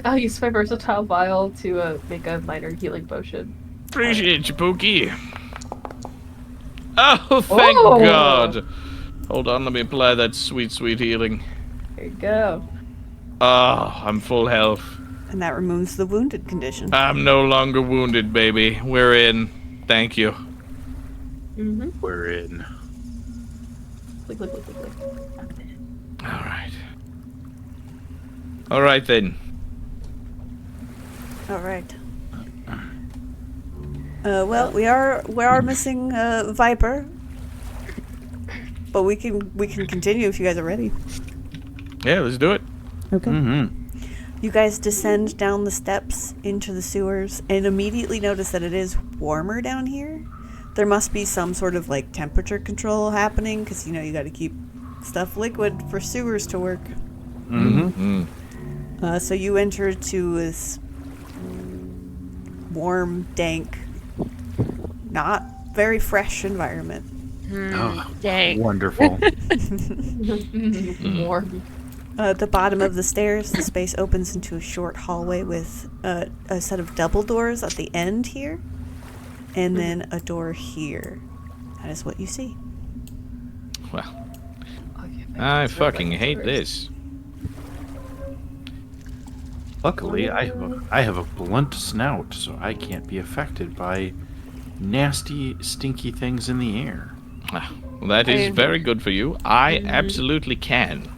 I'll use my versatile vial to make a minor healing potion. Appreciate you, Pookie. Oh, thank Oh. God. Hold on, let me apply that sweet, sweet healing. There you go. Oh, I'm full health. And that removes the wounded condition. I'm no longer wounded, baby. We're in. Thank you. Mm-hmm. We're in. Click. All right. All right, then. All right. Well, we are missing Viper, but we can continue if you guys are ready. Yeah, let's do it. Okay. Mm-hmm. You guys descend down the steps into the sewers and immediately notice that it is warmer down here. There must be some sort of like temperature control happening because you got to keep stuff liquid for sewers to work. Mm-hmm. So you enter to this warm, dank, not very fresh environment. Oh, Dang. wonderful. Warm. At the bottom of the stairs, the space opens into a short hallway with a set of double doors at the end here, and then a door here. That is what you see. Well, I fucking hate this. Luckily, I have a blunt snout, so I can't be affected by nasty, stinky things in the air. Ah, well, that is very good for you. I absolutely can.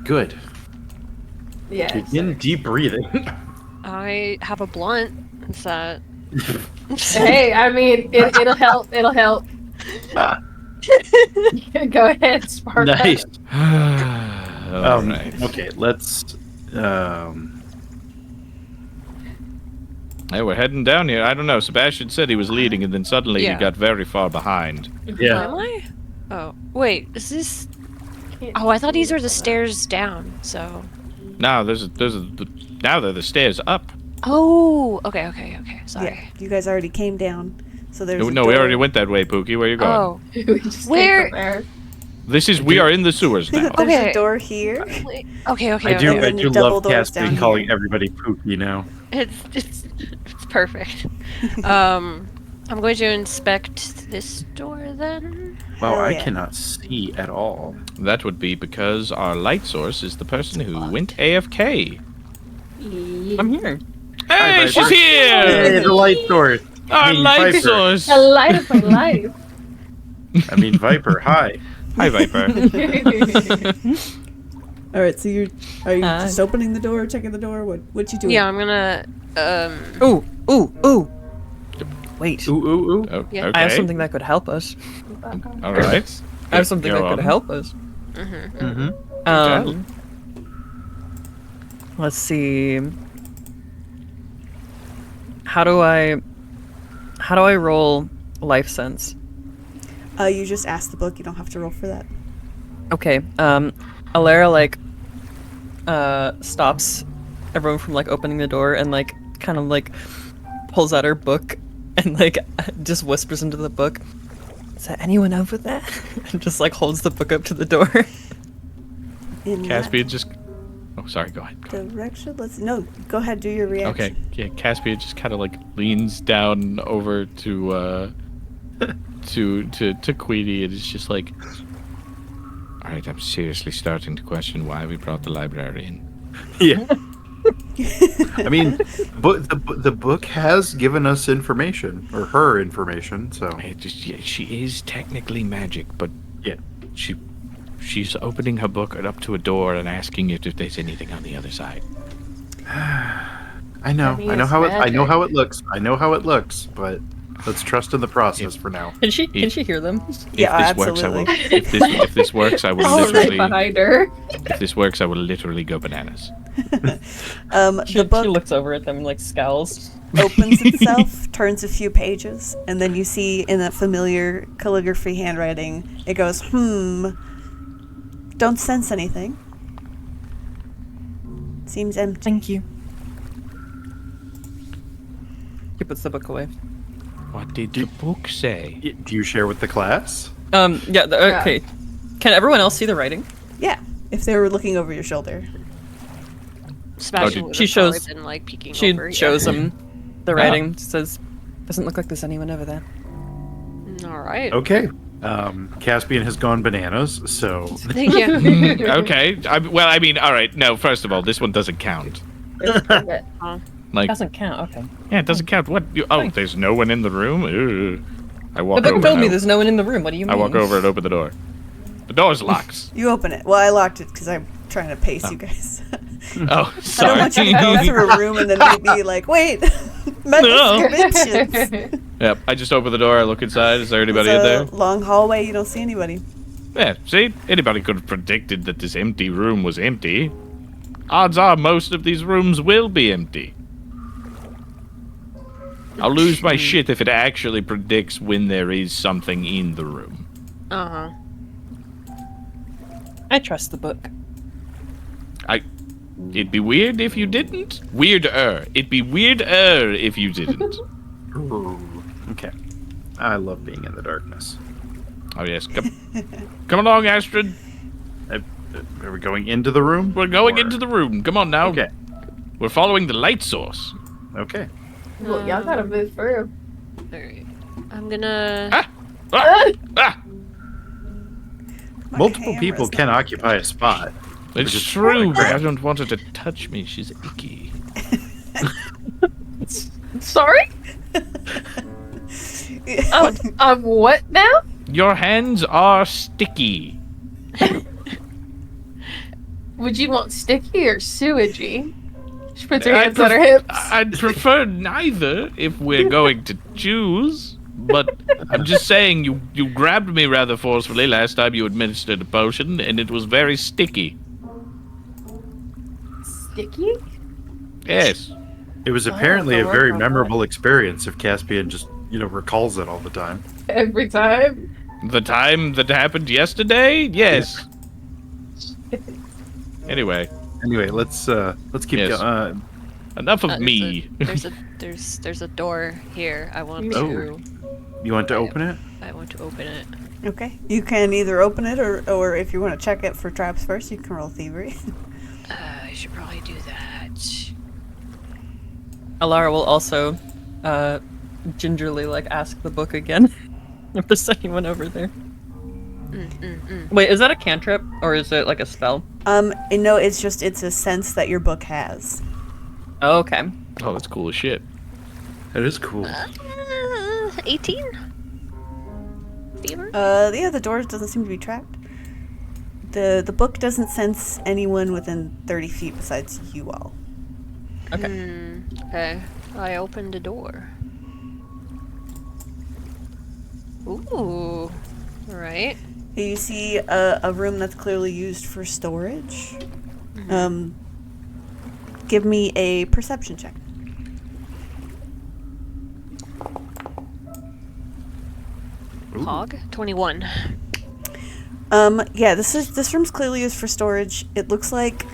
Good. Yeah. Begin deep breathing. I have a blunt. Is that? Hey, I mean, it'll help. It'll help. Go ahead, spark. Nice. All right. Okay, let's. Hey, we're heading down here. I don't know. Sebastian said he was leading, and then suddenly Yeah. he got very far behind. Yeah. Am I? Oh, wait. Is this? Oh, I thought these were the stairs down. So. Now now they're the stairs up. Oh. Okay. Sorry. Yeah, you guys already came down, so there's. No, we already went that way, Pookie. Where are you going? Oh. We just Where- came from there. We are in the sewers now. There's Okay. a door here. Okay. I do And then the love double doors down Casper calling here. everybody Pookie now. It's perfect. I'm going to inspect this door then. Wow, Hell I yeah. cannot see at all. That would be because our light source is the person who went AFK. I'm here. Hey, Viper. she's here! Hey, the light source. Our light Viper. source! The light of my life. I mean, Viper, hi. Hi, Viper. All right, so are you Hi. just opening the door, checking the door? What you doing? Yeah, I'm gonna. Ooh. Wait. Ooh, ooh, ooh. Oh, Yeah. okay. I have something that could help us. All right. I have something Go that could on. help us. Mm-hmm. Let's see. How do I roll life sense? You just ask the book. You don't have to roll for that. Okay. Alara stops everyone from opening the door and kind of pulls out her book and just whispers into the book. Is that anyone over there? And just holds the book up to the door. In Caspian just... Oh, sorry, go ahead. that direction. Go ahead. Do your reaction. Okay, yeah, Caspian just kind of leans down over to Queenie and is just like, all right, I'm seriously starting to question why we brought the library in. Yeah. I mean, but the book has given us information, or her information, so. She is technically magic, but Yeah. she's opening her book up to a door and asking if there's anything on the other side. I know Heavy how is I know magic. how it looks. I know how it looks, but let's trust in the process for now. Can she hear them? Yeah, If this works, I will. absolutely. If this works, I will I'll sit literally. behind her. If this works, I will literally go bananas. The She book looks over at them and like scowls. opens itself, turns a few pages, and then you see in that familiar calligraphy handwriting, it goes, Don't sense anything. Seems empty. Thank you. He puts the book away. What did the book say? Do you share with the class? Yeah, okay. Can everyone else see the writing? Yeah, if they were looking over your shoulder. Sebastian Oh, would she have probably shows- been like peeking She over. shows him the writing. Says, doesn't look like there's anyone over there. All right. Okay. Caspian has gone bananas, so Yeah. Okay. Well, I mean, all right. No, first of all, this one doesn't count. Like, Doesn't count. Okay. yeah, it doesn't count. What? There's no one in the room. Ugh. I walk The book over. told me and there's no one in the room. What do you mean? I walk over and open the door. The door's locked. You open it. Well, I locked it because I'm trying to pace you guys. Oh, I sorry. don't want you to go through a room and then be like, wait, mental dimensions. Yep. I just open the door. I look inside. Is there anybody in It's there? a long hallway. You don't see anybody. Yeah. See, anybody could have predicted that this empty room was empty. Odds are most of these rooms will be empty. I'll lose my shit if it actually predicts when there is something in the room. Uh-huh. I trust the book. It'd be weird if you didn't. Weirder. It'd be weirder if you didn't. okay. I love being in the darkness. Oh yes, come along, Astrid. Are we going into the room? We're going Or- into the room. Come on now. Okay. We're following the light source. Okay. Well, y'all gotta move through. All right. I'm gonna. Ah! My Multiple camera's people not can working. occupy a spot. It's Which is true, but crap. I don't want her to touch me. She's icky. Sorry? I'm what now? Your hands are sticky. Would you want sticky or sewagey? She puts her I'd hands on her pref- hips. I'd prefer neither if we're going to choose. But I'm just saying, you grabbed me rather forcefully last time you administered a potion, and it was very sticky. Sticky? Yes. It was apparently a Lord, very my memorable experience if Caspian just, recalls it all the time. Every time. The time that happened yesterday? Yes. Anyway, Anyway, let's keep Yes. going. enough of there's me. There's a door here. I want Oh. to. You want to open it? I want to open it. Okay. You can either open it or if you want to check it for traps first, you can roll thievery. I should probably do that. Alara will also gingerly ask the book again if there's anyone over there. Wait, is that a cantrip or is it a spell? No, it's a sense that your book has. Oh, okay. Oh, that's cool as shit. That is cool. 18. Fever. Yeah, the door doesn't seem to be trapped. The book doesn't sense anyone within 30 feet besides you all. Okay. Okay. I opened a door. Ooh. All right. You see a room that's clearly used for storage. Give me a perception check. Hog. 21. Yeah, this room's clearly used for storage. It looks like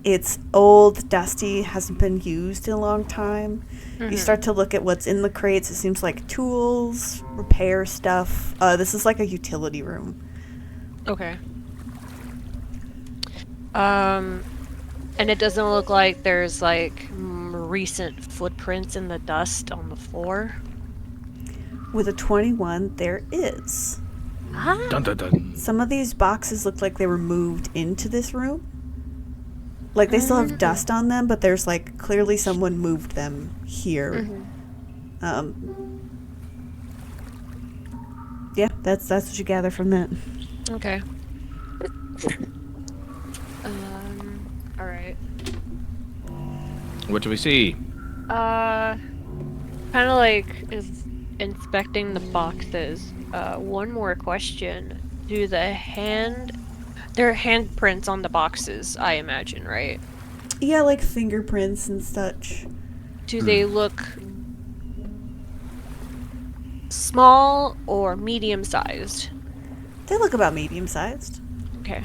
it's old, dusty, hasn't been used in a long time. You start to look at what's in the crates. It seems like tools, repair stuff. This is like a utility room. Okay. And it doesn't look like there's recent footprints in the dust on the floor. With a 21, there is. Dun dun dun. Some of these boxes look like they were moved into this room. Like they still have dust on them, but there's clearly someone moved them here. Yeah, that's what you gather from that. Okay. All right. What do we see? Kind of like is inspecting the boxes. One more question. There are handprints on the boxes, I imagine, right? Yeah, like fingerprints and such. Do they look small or medium-sized? They look about medium-sized. Okay.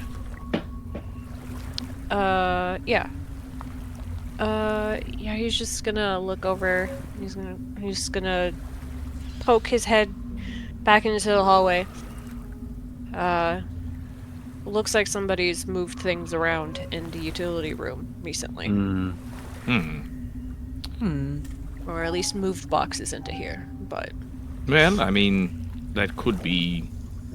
Yeah. Yeah, he's just gonna look over. He's just gonna poke his head back into the hallway. Looks like somebody's moved things around in the utility room recently. Or at least moved boxes into here, but... Well, I mean, that could be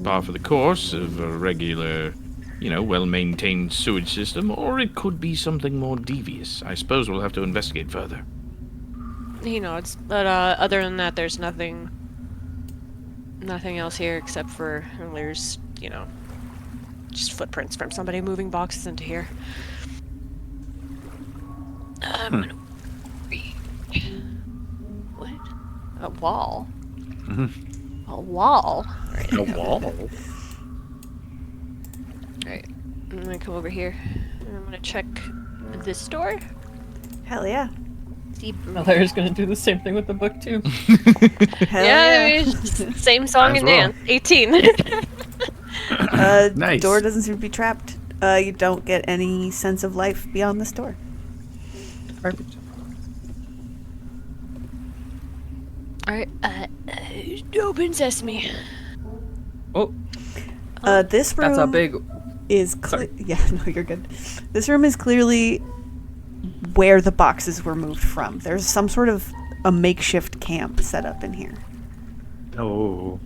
par for the course of a regular, well-maintained sewage system, or it could be something more devious. I suppose we'll have to investigate further. He nods. But other than that, there's nothing else here except for there's, just footprints from somebody moving boxes into here. What? A wall? A wall? Right. A wall? Alright. I'm gonna come over here. And I'm gonna check this door. Hell yeah. See. Larry's gonna do the same thing with the book too. Hell Yeah, yeah. it's just same song Might as and well. dance. 18. Nice. Door doesn't seem to be trapped. You don't get any sense of life beyond this door. Perfect. Alright, open sesame. Oh, This room that's how big. is yeah, no, you're good. This room is clearly where the boxes were moved from. There's some sort of a makeshift camp set up in here. Oh.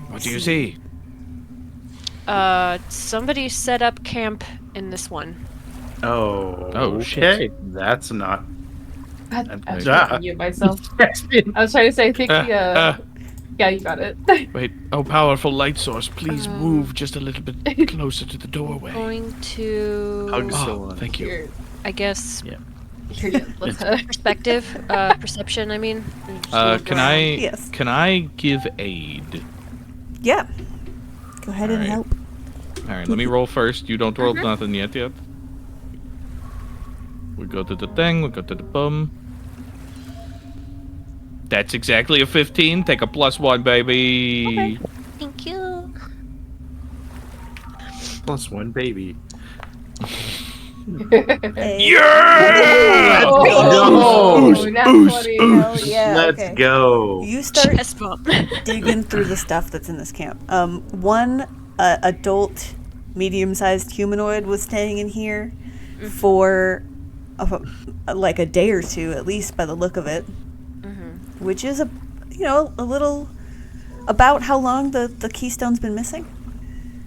What do you see? Somebody set up camp in this one. Oh. Oh, okay. shit. That's not. I was Ah. trying to mute myself. I was trying to say, I think yeah, you got it. Wait, oh, powerful light source, please move just a little bit closer to the doorway. Going to... Hugs. Oh, thank you. Here, I guess... Yeah. here, let's Perspective, perception, I mean. Can I Yes. can I give aid? Yeah. Go ahead and Alright. help. All right, let me roll first. You don't roll nothing yet. We go to the thing. We go to the bum. That's exactly a 15. Take a +1, baby. Thank you. +1 baby. Hey. Yeah! Oh, that's funny. Hell yeah. Let's okay. go. You start Chest bump. digging through the stuff that's in this camp. One adult, medium-sized humanoid was staying in here for like a day or two, at least by the look of it. Which is a little about how long the keystone's been missing.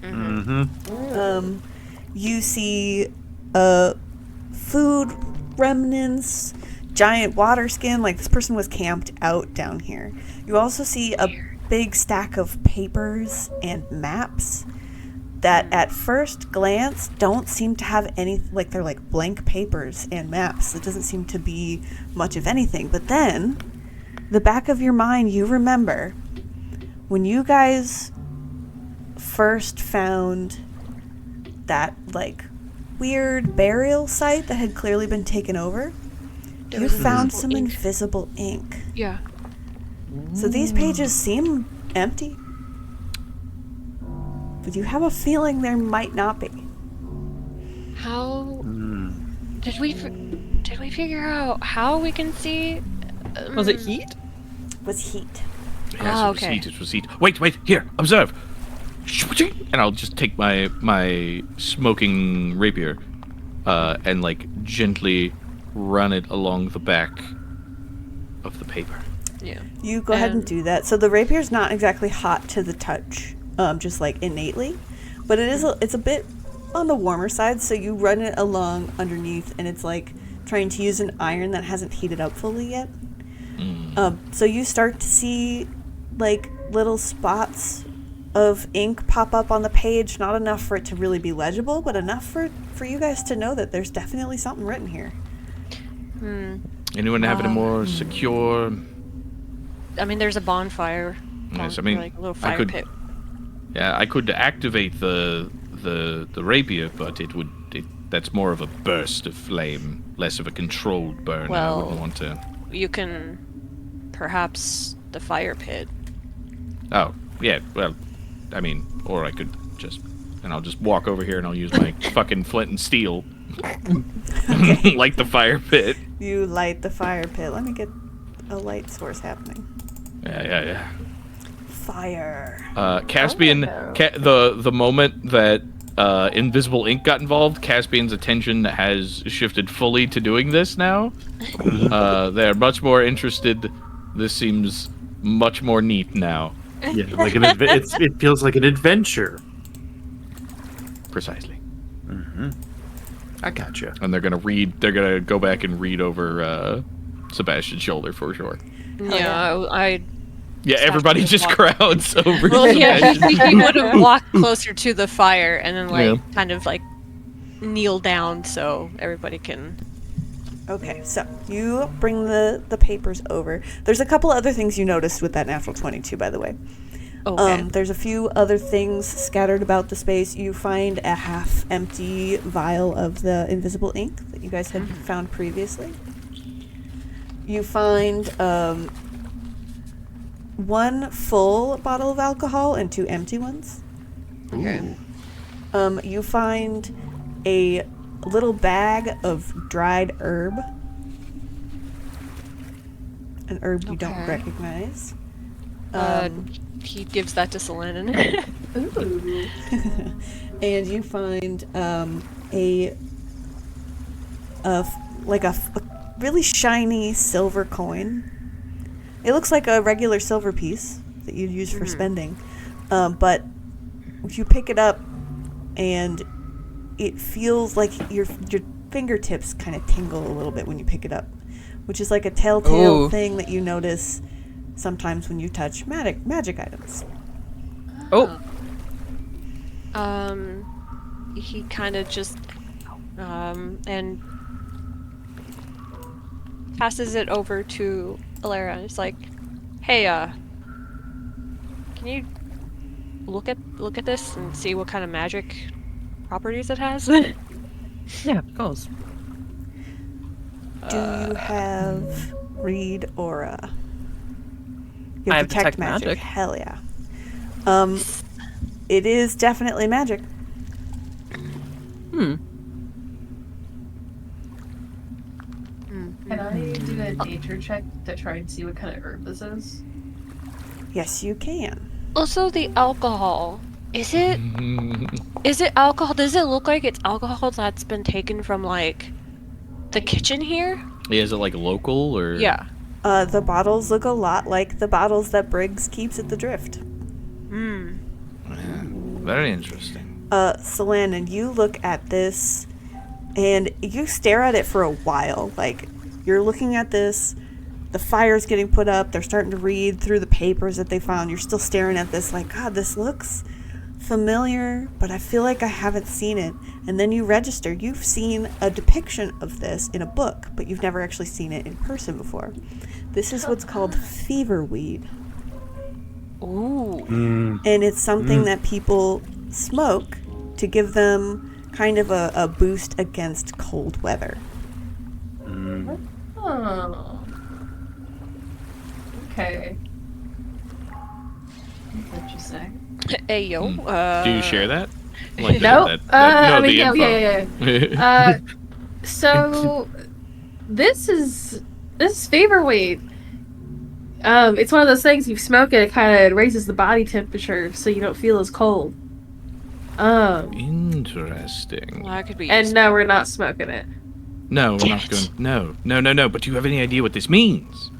Mm-hmm. You see food remnants, giant water skin, like this person was camped out down here. You also see a big stack of papers and maps that at first glance don't seem to have any, like they're like blank papers and maps. It doesn't seem to be much of anything. But then, the back of your mind, you remember when you guys first found that like weird burial site that had clearly been taken over. There You was found invisible some ink. invisible ink. Yeah. So these pages seem empty. But you have a feeling there might not be. How did we figure out how we can see? Was it heat? Was heat. Yes, Ah, it was okay. heat. It was heat. Wait, here, observe. And I'll just take my smoking rapier, and like gently run it along the back of the paper. Yeah. You go ahead and do that. So the rapier's not exactly hot to the touch, just like innately, but it's a bit on the warmer side. So you run it along underneath, and it's like trying to use an iron that hasn't heated up fully yet. So you start to see like little spots of ink pop up on the page. Not enough for it to really be legible, but enough for you guys to know that there's definitely something written here. Anyone have any more secure? I mean, there's a bonfire. Yes, I mean, like a little fire could- pit. Yeah, I could activate the rapier, but that's more of a burst of flame, less of a controlled burn. And I Well- wouldn't want to. You can perhaps the fire pit. Oh, yeah. Well, I mean, or I could I'll just walk over here and I'll use my fucking flint and steel, like the fire pit. You light the fire pit. Let me get a light source happening. Yeah. Fire. Caspian, the moment that invisible ink got involved, Caspian's attention has shifted fully to doing this now. They're much more interested. This seems much more neat now. Yeah, like it feels like an adventure. Precisely. I gotcha. And they're gonna go back and read over Sebastian's shoulder for sure. Yeah, Yeah, everybody would just walk- crowds over Well, yeah, Sebastian. he would have walked closer to the fire and then, like, Yeah. kind of, like, kneel down so everybody can... Okay, so you bring the papers over. There's a couple other things you noticed with that natural 22, by the way. Okay. There's a few other things scattered about the space. You find a half-empty vial of the invisible ink that you guys had found previously. You find one full bottle of alcohol and 2 empty ones. Okay. You find a little bag of dried herb. An herb you don't Okay. recognize. He gives that to Selenin. Ooh. And you find a really shiny silver coin. It looks like a regular silver piece that you'd use for spending, but if you pick it up, and it feels like your fingertips kind of tingle a little bit when you pick it up, which is like a telltale Ooh. thing that you notice sometimes when you touch magic items. Oh, He kind of just, and passes it over to Alara. It's like, hey, can you look at this and see what kind of magic properties it has? yeah, of course. Do you have read aura? You I have detect magic. Hell yeah. It is definitely magic. Can I do a nature check to try and see what kind of herb this is? Yes, you can. Also, the alcohol. Is it alcohol? Does it look like it's alcohol that's been taken from, like, the kitchen here? Yeah, is it like local or? Yeah. The bottles look a lot like the bottles that Briggs keeps at the Drift. Very interesting. Selenin, you look at this and you stare at it for a while. Like, you're looking at this, the fire's getting put up, they're starting to read through the papers that they found. You're still staring at this like, God, this looks familiar, but I feel like I haven't seen it. And then you register. You've seen a depiction of this in a book, but you've never actually seen it in person before. This is what's called fever weed. Ooh. And it's something that people smoke to give them kind of a boost against cold weather. Oh. Okay. What'd you say? Hey, yo. Do you share that? Like Nope. no, I mean, the info. yeah. So this is fever weed. It's one of those things you smoke it kind of raises the body temperature so you don't feel as cold. Interesting. Well, that could be. And no, we're not smoking it. No, we're Damn not it. going. No. But do you have any idea what this means?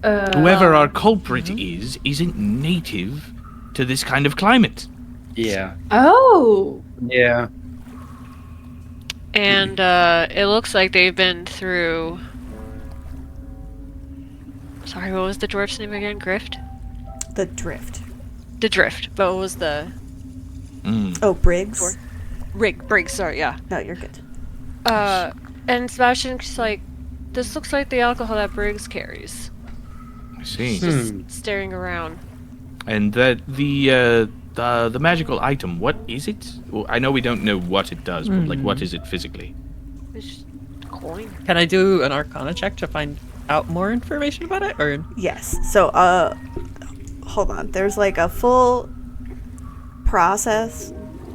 Uh, Whoever our culprit isn't native to this kind of climate. Yeah. Oh. Yeah. And it looks like they've been through. Sorry, what was the dwarf's name again? Grift? The Drift. The Drift. But what was the. Oh, Briggs? Briggs, sorry, yeah. No, you're good. And Sebastian's like, This looks like the alcohol that Briggs carries. I see. Just staring around. And the magical item, what is it? Well, I know we don't know what it does, but like, what is it physically? It's coin. Can I do an Arcana check to find out more information about it, or? Yes. So, hold on. There's like a full process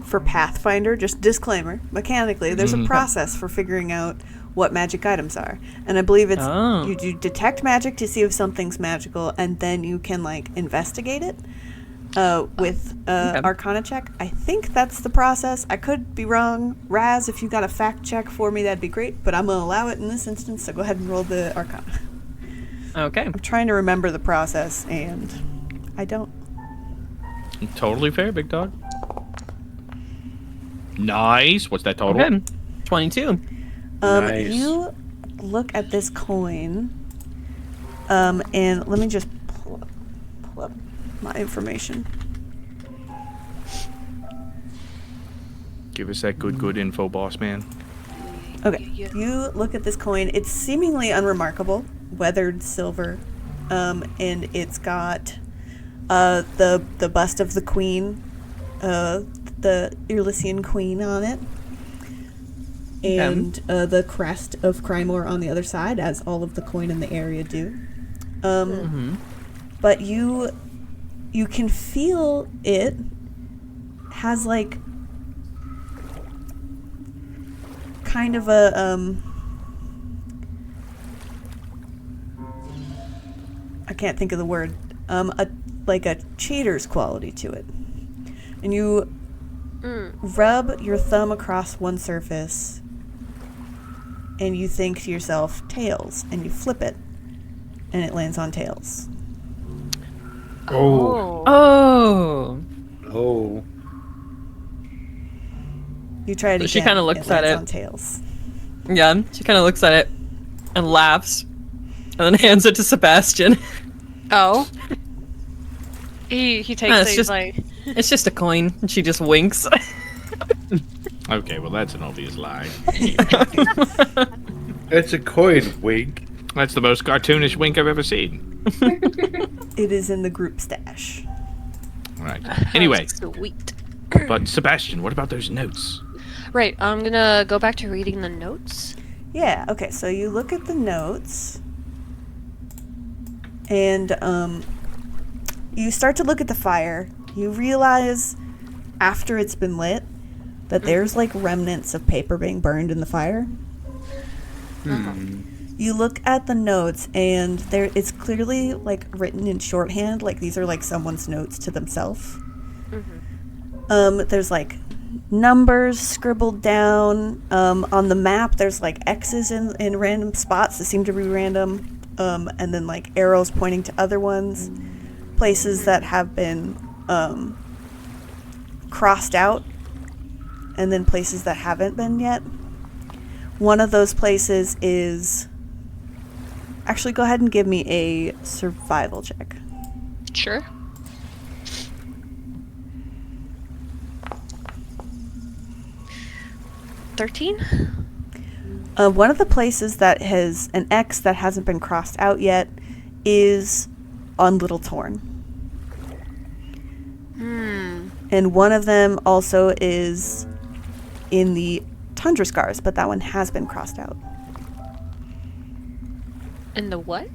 for Pathfinder. Just disclaimer. Mechanically, there's a process for figuring out what magic items are, and I believe it's you do detect magic to see if something's magical, and then you can like investigate it with Arcana check. I think that's the process. I could be wrong. Raz, if you got a fact check for me, that'd be great. But I'm gonna allow it in this instance. So go ahead and roll the Arcana. Okay. I'm trying to remember the process, and I don't. Totally fair, big dog. Nice. What's that total? Okay. 22. Nice. You look at this coin, and let me just pull up my information. Give us that good info, boss man. Okay, you look at this coin. It's seemingly unremarkable, weathered silver, and it's got the bust of the queen, the Irlysian queen on it. And the crest of Crymor on the other side, as all of the coin in the area do. But you can feel it has like kind of a I can't think of the word. Like a cheater's quality to it, and you rub your thumb across one surface. And you think to yourself, tails, and you flip it, and it lands on tails. Oh. Oh. Oh. You try it again. So she kind of looks at lands it. on tails. Yeah, she kind of looks at it and laughs, and then hands it to Sebastian. Oh. He takes it. He's like, It's just a coin. And she just winks. Okay, well that's an obvious lie. It's a coin, wink. That's the most cartoonish wink I've ever seen. It is in the group stash. Right. Anyway, sweet. but Sebastian, what about those notes? Right, I'm gonna go back to reading the notes. Yeah, okay, so you look at the notes, and you start to look at the fire. You realize, after it's been lit, that there's like remnants of paper being burned in the fire. You look at the notes, and it's clearly like written in shorthand, like these are like someone's notes to themselves. There's like numbers scribbled down. On the map there's like X's in random spots that seem to be random, and then like arrows pointing to other ones, places that have been crossed out, and then places that haven't been yet. One of those places is... Actually, go ahead and give me a survival check. Sure. One of the places that has an X that hasn't been crossed out yet is on Little Torn. And one of them also is in the Tundra Scars, but that one has been crossed out. In the what?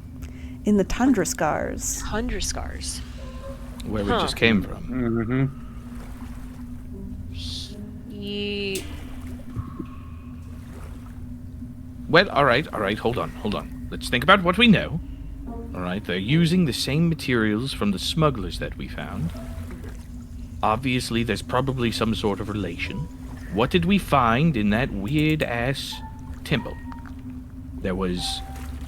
In the Tundra Scars. Tundra Scars. Where we just came from. Well, alright, hold on. Let's think about what we know. Alright, they're using the same materials from the smugglers that we found. Obviously, there's probably some sort of relation. What did we find in that weird-ass temple? There was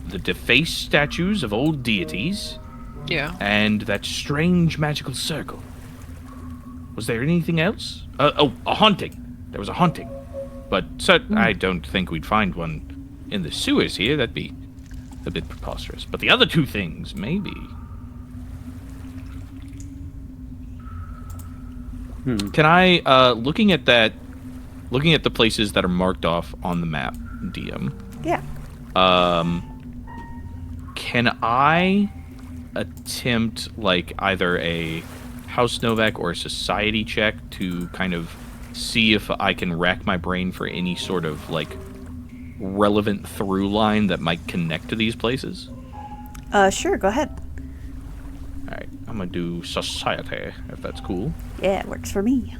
the defaced statues of old deities. Yeah. And that strange magical circle. Was there anything else? A haunting. There was a haunting. But I don't think we'd find one in the sewers here. That'd be a bit preposterous. But the other two things, maybe. Can I, looking at the places that are marked off on the map, DM? Yeah. Can I attempt like either a House Novak or a society check to kind of see if I can rack my brain for any sort of like relevant through line that might connect to these places? Sure, go ahead. All right, I'm gonna do society if that's cool, Yeah, it works for me.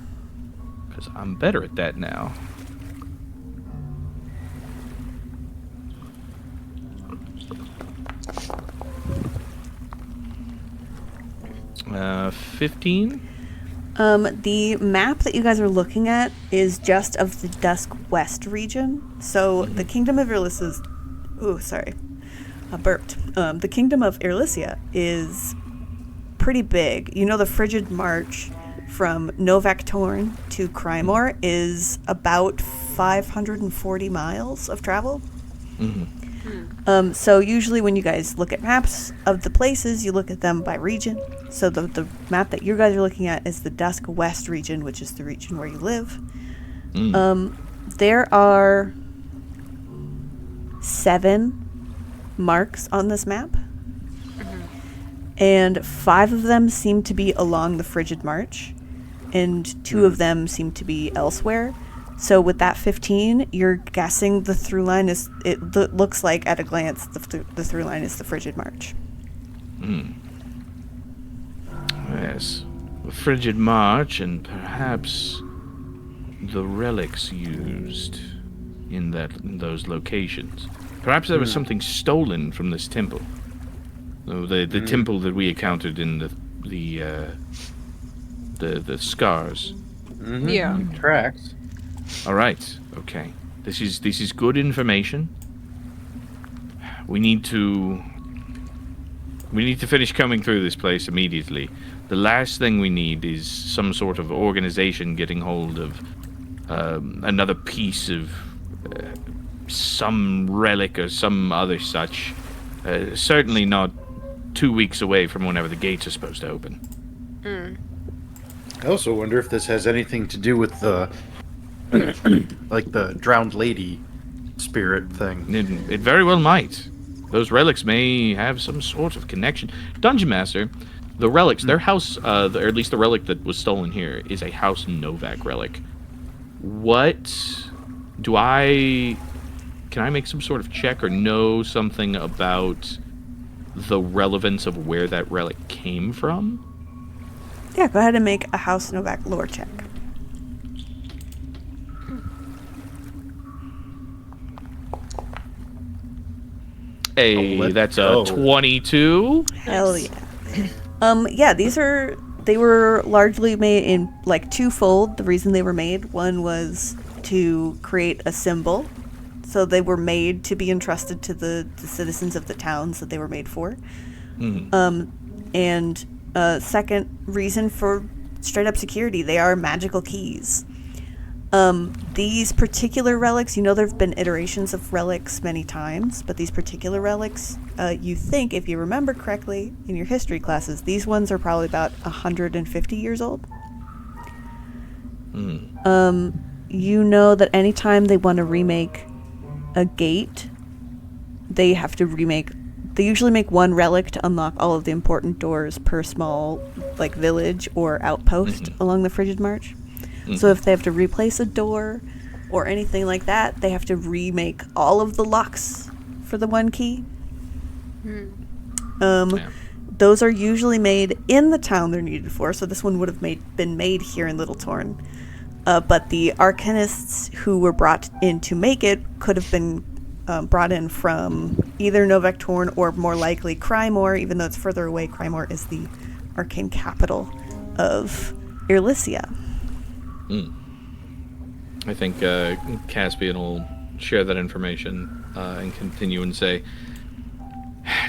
because I'm better at that now. 15. The map that you guys are looking at is just of the Dusk West region. So the Kingdom of Irlysia's... Oh, sorry. I burped. The Kingdom of Irlysia is pretty big. You know, the Frigid March from Novak Torn to Crymor is about 540 miles of travel. So usually when you guys look at maps of the places, you look at them by region. So the map that you guys are looking at is the Dusk West region, which is the region where you live. There are 7 marks on this map. And 5 of them seem to be along the Frigid March, and 2 of them seem to be elsewhere. So with that 15, you're guessing the through line is, looks like at a glance, the through line is the Frigid March. Yes, the Frigid March and perhaps the relics used in those locations. Perhaps there was something stolen from this temple. The temple that we encountered in the scars. Yeah. Tracks. All right. Okay. This is good information. We need to finish coming through this place immediately. The last thing we need is some sort of organization getting hold of another piece of some relic or some other such. Certainly not 2 weeks away from whenever the gates are supposed to open. I also wonder if this has anything to do with the like the drowned lady spirit thing. It very well might. Those relics may have some sort of connection. Dungeon Master, the relics, their house, or at least the relic that was stolen here, is a House Novak relic. Can I make some sort of check or know something about the relevance of where that relic came from? Yeah, go ahead and make a House Novak lore check. Hey, that's a 22. Hell yeah. Yeah, they were largely made in like twofold. The reason they were made, one was to create a symbol. So they were made to be entrusted to the citizens of the towns that they were made for. And second reason for straight up security, they are magical keys. These particular relics, you know, there have been iterations of relics many times, but these particular relics, you think, if you remember correctly in your history classes, these ones are probably about 150 years old. You know that anytime they want to remake a gate, they usually make one relic to unlock all of the important doors per small, like, village or outpost along the Frigid March. So if they have to replace a door or anything like that, they have to remake all of the locks for the one key. Those are usually made in the town they're needed for, so this one would have been made here in Little Torn. But the arcanists who were brought in to make it could have been brought in from either Novak Torn or more likely Crymor, even though it's further away. Crymor is the arcane capital of Irlysia. I think Caspian will share that information and continue and say,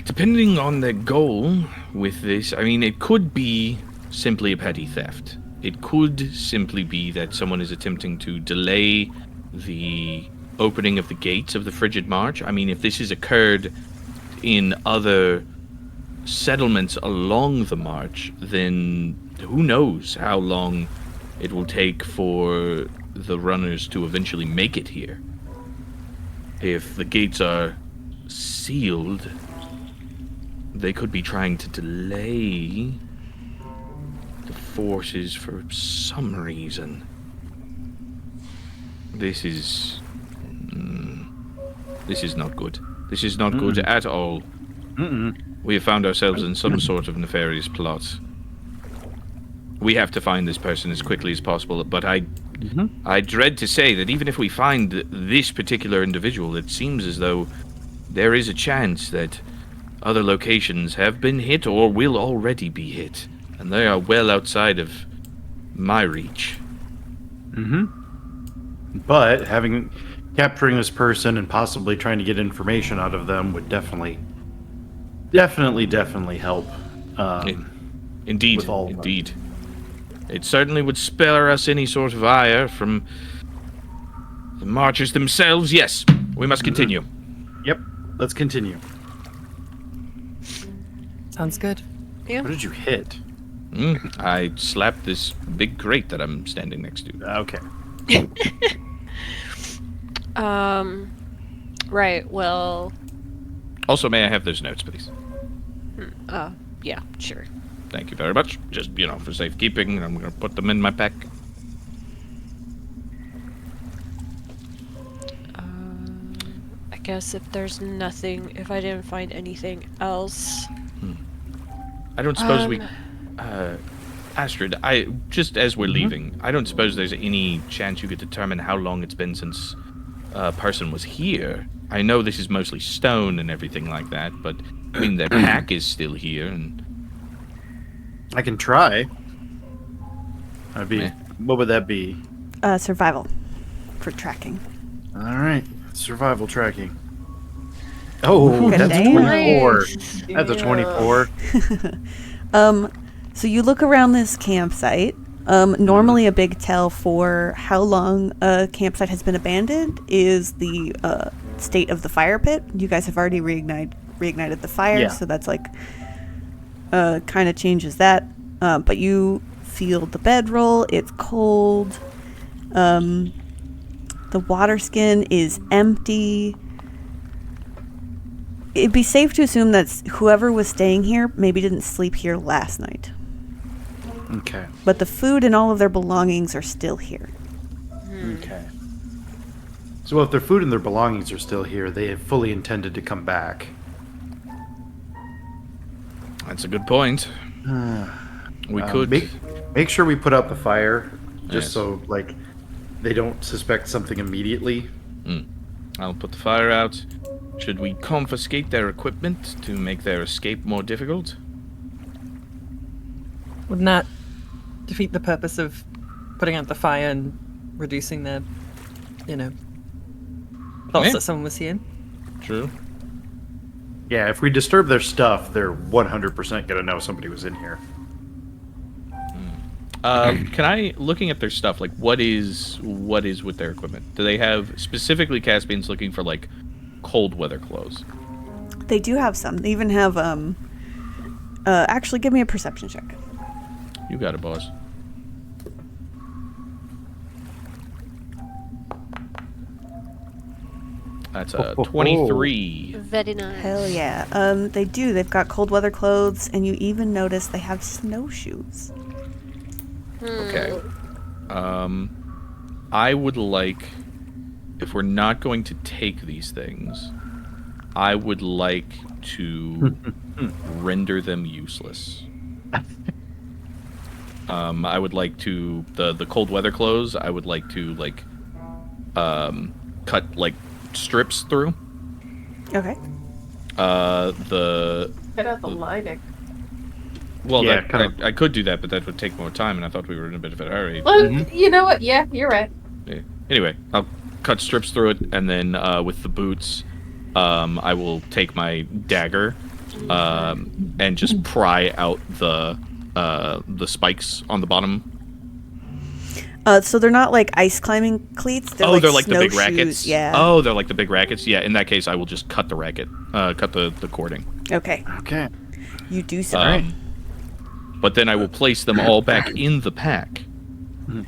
depending on the goal with this, I mean, it could be simply a petty theft. It could simply be that someone is attempting to delay the opening of the gates of the Frigid March. I mean, if this has occurred in other settlements along the march, then who knows how long it will take for the runners to eventually make it here. If the gates are sealed, they could be trying to delay the forces for some reason. This is not good. This is not good at all. We have found ourselves in some sort of nefarious plot. We have to find this person as quickly as possible, but I dread to say that even if we find this particular individual, it seems as though there is a chance that other locations have been hit or will already be hit, and they are well outside of my reach. But capturing this person and possibly trying to get information out of them would definitely help. Indeed, with all of them. indeed. It certainly would spare us any sort of ire from the marchers themselves. Yes, we must continue. Yep, let's continue. Sounds good. Yeah. What did you hit? I slapped this big crate that I'm standing next to. Okay. Right, well, Also, may I have those notes, please? yeah, sure. Thank you very much. Just, for safekeeping, I'm going to put them in my pack. I guess if there's nothing, if I didn't find anything else. I don't suppose Astrid, just as we're leaving, I don't suppose there's any chance you could determine how long it's been since a person was here. I know this is mostly stone and everything like that, but, I mean, their pack is still here, and... I can try. Yeah. What would that be? Survival for tracking. All right, survival tracking. Oh, Good that's day. 24. Nice. That's a 24. So you look around this campsite. Normally a big tell for how long a campsite has been abandoned is the state of the fire pit. You guys have already reignited the fire, Yeah. so that's like kind of changes that. But you feel the bedroll. It's cold. The water skin is empty. It'd be safe to assume that whoever was staying here maybe didn't sleep here last night. Okay. But the food and all of their belongings are still here. Okay. So if their food and their belongings are still here, they have fully intended to come back. That's a good point. We could... Make sure we put out the fire, just Yes. so they don't suspect something immediately. I'll put the fire out. Should we confiscate their equipment to make their escape more difficult? Wouldn't that defeat the purpose of putting out the fire and reducing their, thoughts Yeah. that someone was here? True. Yeah, if we disturb their stuff, they're 100% gonna know somebody was in here. Can I, looking at their stuff, what is with their equipment? Do they have, specifically Caspian's looking for, cold weather clothes? They do have some. They even have, actually, give me a perception check. You got it, boss. That's a 23. Very nice. Hell yeah. They do. They've got cold weather clothes, and you even notice they have snowshoes. Okay. I would like, if we're not going to take these things, I would like to render them useless. I would like to, the cold weather clothes, I would like to, cut, strips through. Okay. Cut out the lining. Well, Yeah, I could do that, but that would take more time, and I thought we were in a bit of a hurry. Well, you know what? Yeah, you're right. Yeah. Anyway, I'll cut strips through it, and then with the boots, I will take my dagger and just pry out the spikes on the bottom. So they're not like ice climbing cleats. They're They're like the big snowshoes, rackets. Yeah. Oh, they're like the big rackets. Yeah. In that case, I will just cut the racket, cut the cording. Okay. Okay. You do so. But then I will place them all back in the pack, and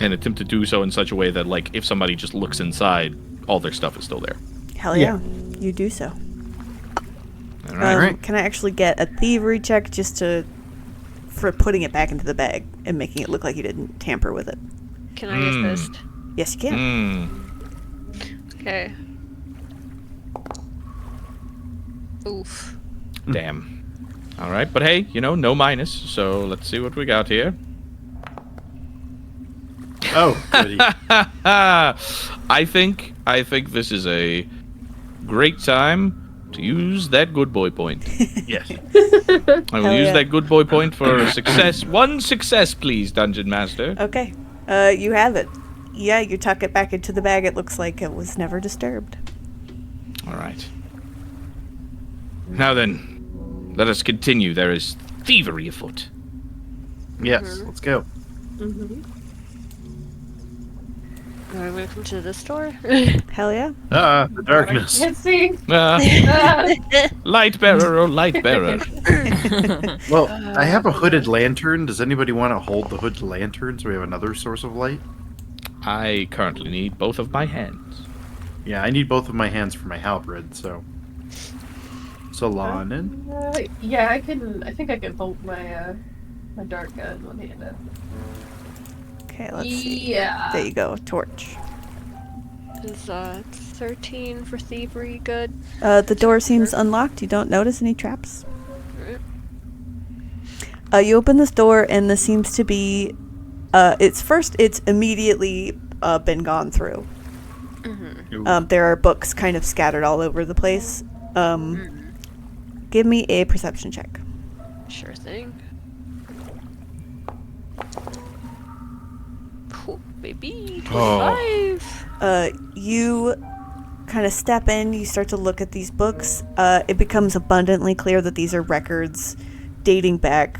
attempt to do so in such a way that, if somebody just looks inside, all their stuff is still there. Hell yeah. you do so. All right. Can I actually get a thievery check for putting it back into the bag and making it look like you didn't tamper with it? Can I assist? Yes, you can. Okay. Oof. Damn. All right, but hey, no minus, so let's see what we got here. Oh, goody. I think this is a great time to use that good boy point. Yes. I will use that good boy point for a success. One success, please, Dungeon Master. Okay. You have it. Yeah, you tuck it back into the bag. It looks like it was never disturbed. All right. Now then, let us continue. There is thievery afoot. Yes, let's go. Are we welcome to this door? Hell yeah. The darkness. Let's see. Light bearer, oh light bearer. Well, I have a hooded lantern. Does anybody want to hold the hooded lantern so we have another source of light? I currently need both of my hands. Yeah, I need both of my hands for my halberd, so... Solanin? Yeah, I think I can hold my my dark gun one-handed. Okay, let's see. Yeah. There you go. Torch. Is 13 for thievery good? The door seems unlocked. You don't notice any traps. You open this door, and this seems to be... It's immediately been gone through. There are books kind of scattered all over the place. Give me a perception check. Sure thing. Cool, baby. 25. You kind of step in, you start to look at these books. It becomes abundantly clear that these are records dating back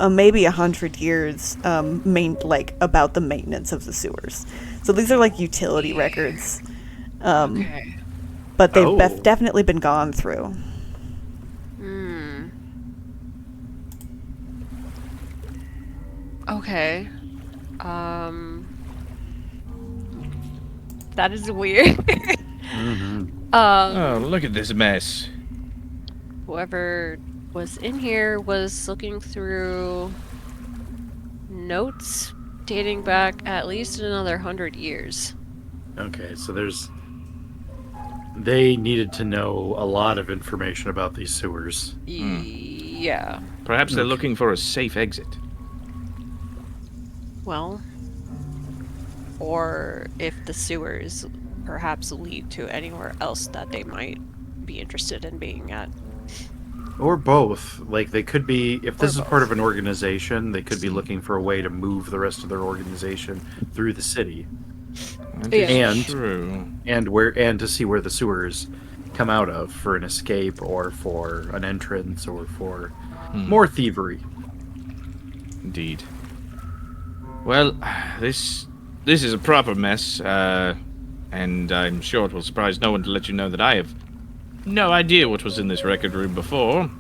maybe 100 years, about the maintenance of the sewers. So these are like utility records. Okay. But they've definitely been gone through. Okay. That is weird. Oh, look at this mess. Whoever was in here was looking through notes dating back at least another 100 years. Okay, so they needed to know a lot of information about these sewers. Yeah. Perhaps they're looking for a safe exit. Well, or if the sewers perhaps lead to anywhere else that they might be interested in being at. Or both. Like, they could be, if this is both. part of an organization, they could be looking for a way to move the rest of their organization through the city. And true. And to see where the sewers come out of for an escape or for an entrance or for more thievery. Indeed. Well, this is a proper mess, and I'm sure it will surprise no one to let you know that I have no idea what was in this record room before.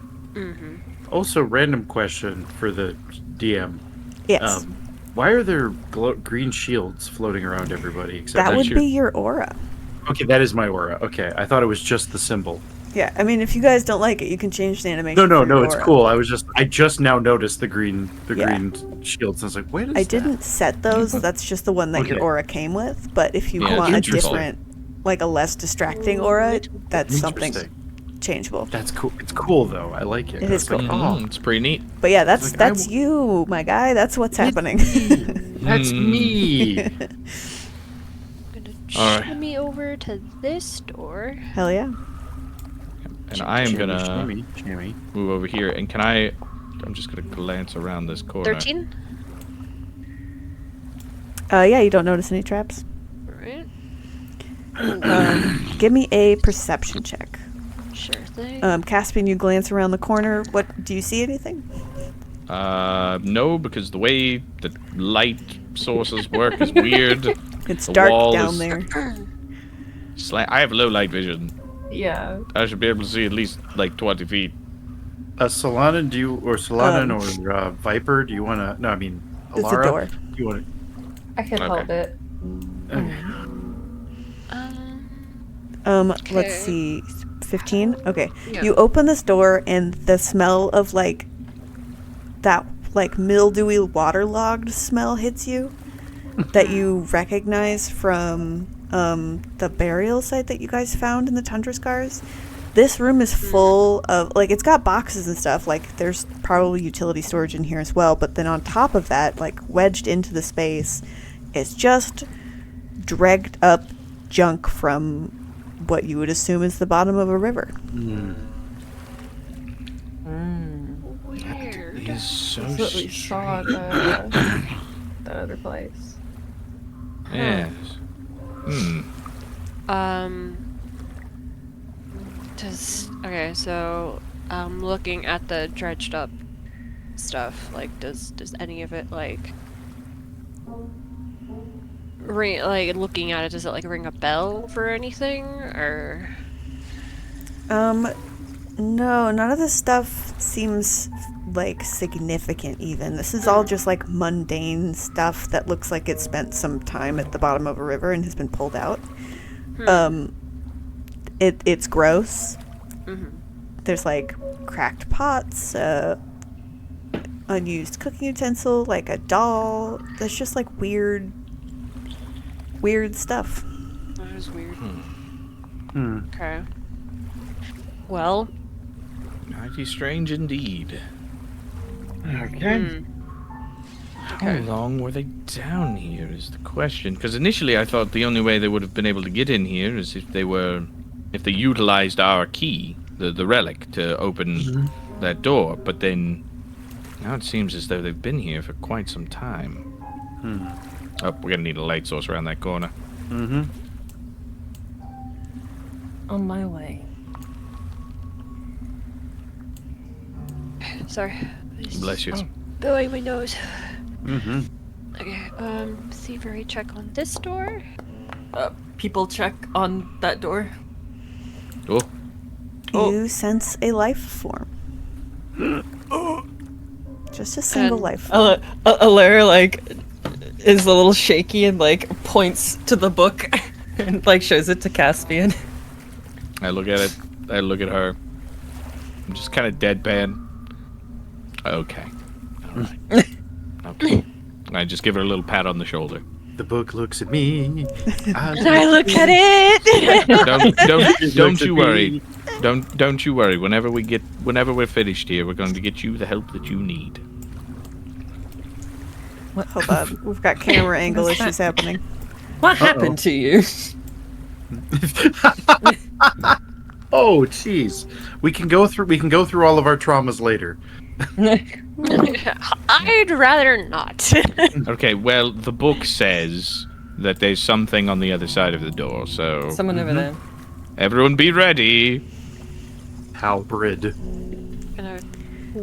Also, random question for the DM. Yes. Why are there green shields floating around everybody? That would be your aura. Okay, that is my aura. Okay, I thought it was just the symbol. Yeah, I mean, if you guys don't like it, you can change the animation. No, for it's aura. cool. I just now noticed the green shields. I was like, wait a second. I didn't set those. That's just the one that your aura came with. But if you want a different, like a less distracting aura, that's something changeable. That's cool. It's cool though. I like it. It is cool. It's pretty neat. But yeah, that's you, my guy. That's what's happening. That's me. I'm gonna shimmy over to this door. Hell yeah. And I am gonna Jimmy. move over here. And I'm just gonna glance around this corner. 13? Yeah, you don't notice any traps. Alright. Give me a perception check. Sure thing. Caspian, you glance around the corner. What do you see? Anything? No, because the way the light sources work is weird. It's The dark wall down is- there. I have low light vision. Yeah. I should be able to see at least like 20 feet. Solana, or Viper, do you want to... No, I mean, It's a Alara, door. do you want I can hold it. Let's see, 15. Okay, Yeah. you open this door, and the smell of like that mildewy, waterlogged smell hits you. That you recognize from the burial site that you guys found in the Tundra Scars. This room is full of, like, it's got boxes and stuff. Like, there's probably utility storage in here as well. But then on top of that, like, wedged into the space, is just dragged up junk from what you would assume is the bottom of a river. Weird. Is so That's what we saw at the other place. Yes. Okay, so I'm looking at the dredged up stuff. Like, does any of it like ring? Like, looking at it, does it like ring a bell for anything, or? No, none of this stuff seems like significant even. This is all just like mundane stuff that looks like it spent some time at the bottom of a river and has been pulled out. It's gross. There's like cracked pots, unused cooking utensil, like a doll. That's just like weird stuff. That is weird. Okay. Well. Mighty strange indeed. Okay. How long were they down here is the question. Because initially I thought the only way they would have been able to get in here is if they utilized our key, the relic, to open that door. But then now it seems as though they've been here for quite some time. Oh, we're gonna need a light source around that corner. On my way. Sorry. Bless you. Blowing my nose. Okay, thievery check on this door. People check on that door. Oh. You sense a life form. Just a single life form. Alara, like, is a little shaky and, like, points to the book and, like, shows it to Caspian. I look at it. I look at her. I'm just kind of deadpan. Okay. All right. Okay. I just give her a little pat on the shoulder. The book looks at me. I look at it. Don't you worry. Don't you worry. Whenever we're finished here, we're going to get you the help that you need. Hold on, we've got camera angle issues happening. What happened to you? Oh, jeez. We can go through all of our traumas later. I'd rather not. Okay, well, the book says that there's something on the other side of the door, so... Someone over there. Everyone be ready. Halberd. Gonna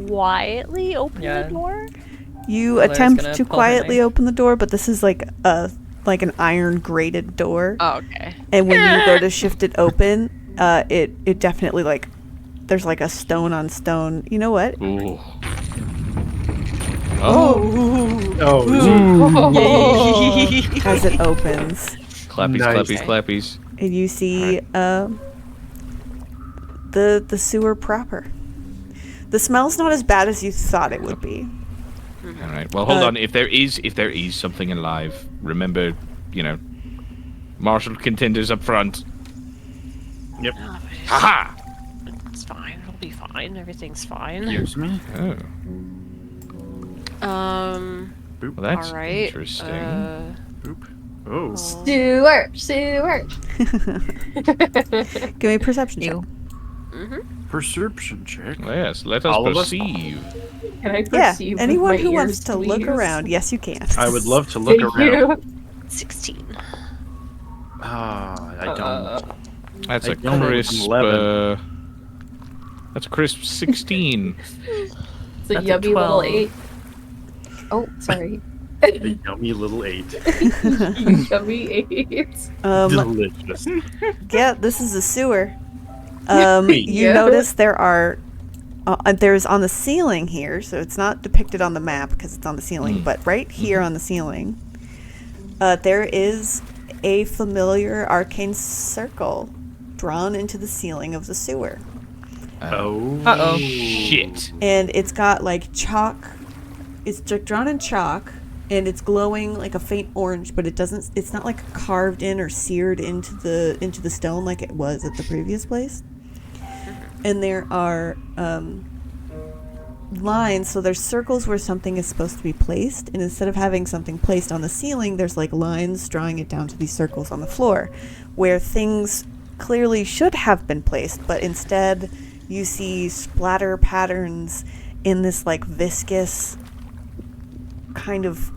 quietly open the door? You Claire's attempt gonna to pull her quietly knife. open the door, but this is like an iron grated door. Oh, okay. And when you go to shift it open, it definitely, like, there's like a stone on stone. You know what? Ooh. As it opens, Clappies, Nice. clappies, clappies. and you see the sewer proper. The smell's not as bad as you thought it would be. All right. Well, hold on. If there is something alive, remember, martial contenders up front. Yep. Oh, Haha! it's fine. It'll be fine. Everything's fine. Here's me. Oh, Boop. well, that's all right. interesting. Boop. Oh. Sewer. Give me a perception check. Perception check. Well, yes, let us All of us? perceive. Can I Yeah, perceive with anyone my who wants ears, to look please? around, yes, you can. I would love to look Thank around. you. 16. I don't. That's I a don't know, crisp. 11. That's a crisp 16. It's a That's a yummy 12. little 8. Oh, sorry. The yummy little 8. Yummy 8. Delicious. Yeah, this is a sewer. You Yeah. notice there's on the ceiling here, so it's not depicted on the map because it's on the ceiling, but right here on the ceiling, there is a familiar arcane circle drawn into the ceiling of the sewer. Uh-oh. Shit. And it's got like chalk. It's drawn in chalk, and it's glowing like a faint orange, but it's not like carved in or seared into the stone like it was at the previous place. And there are lines, so there's circles where something is supposed to be placed, and instead of having something placed on the ceiling, there's like lines drawing it down to these circles on the floor, where things clearly should have been placed, but instead you see splatter patterns in this like viscous kind of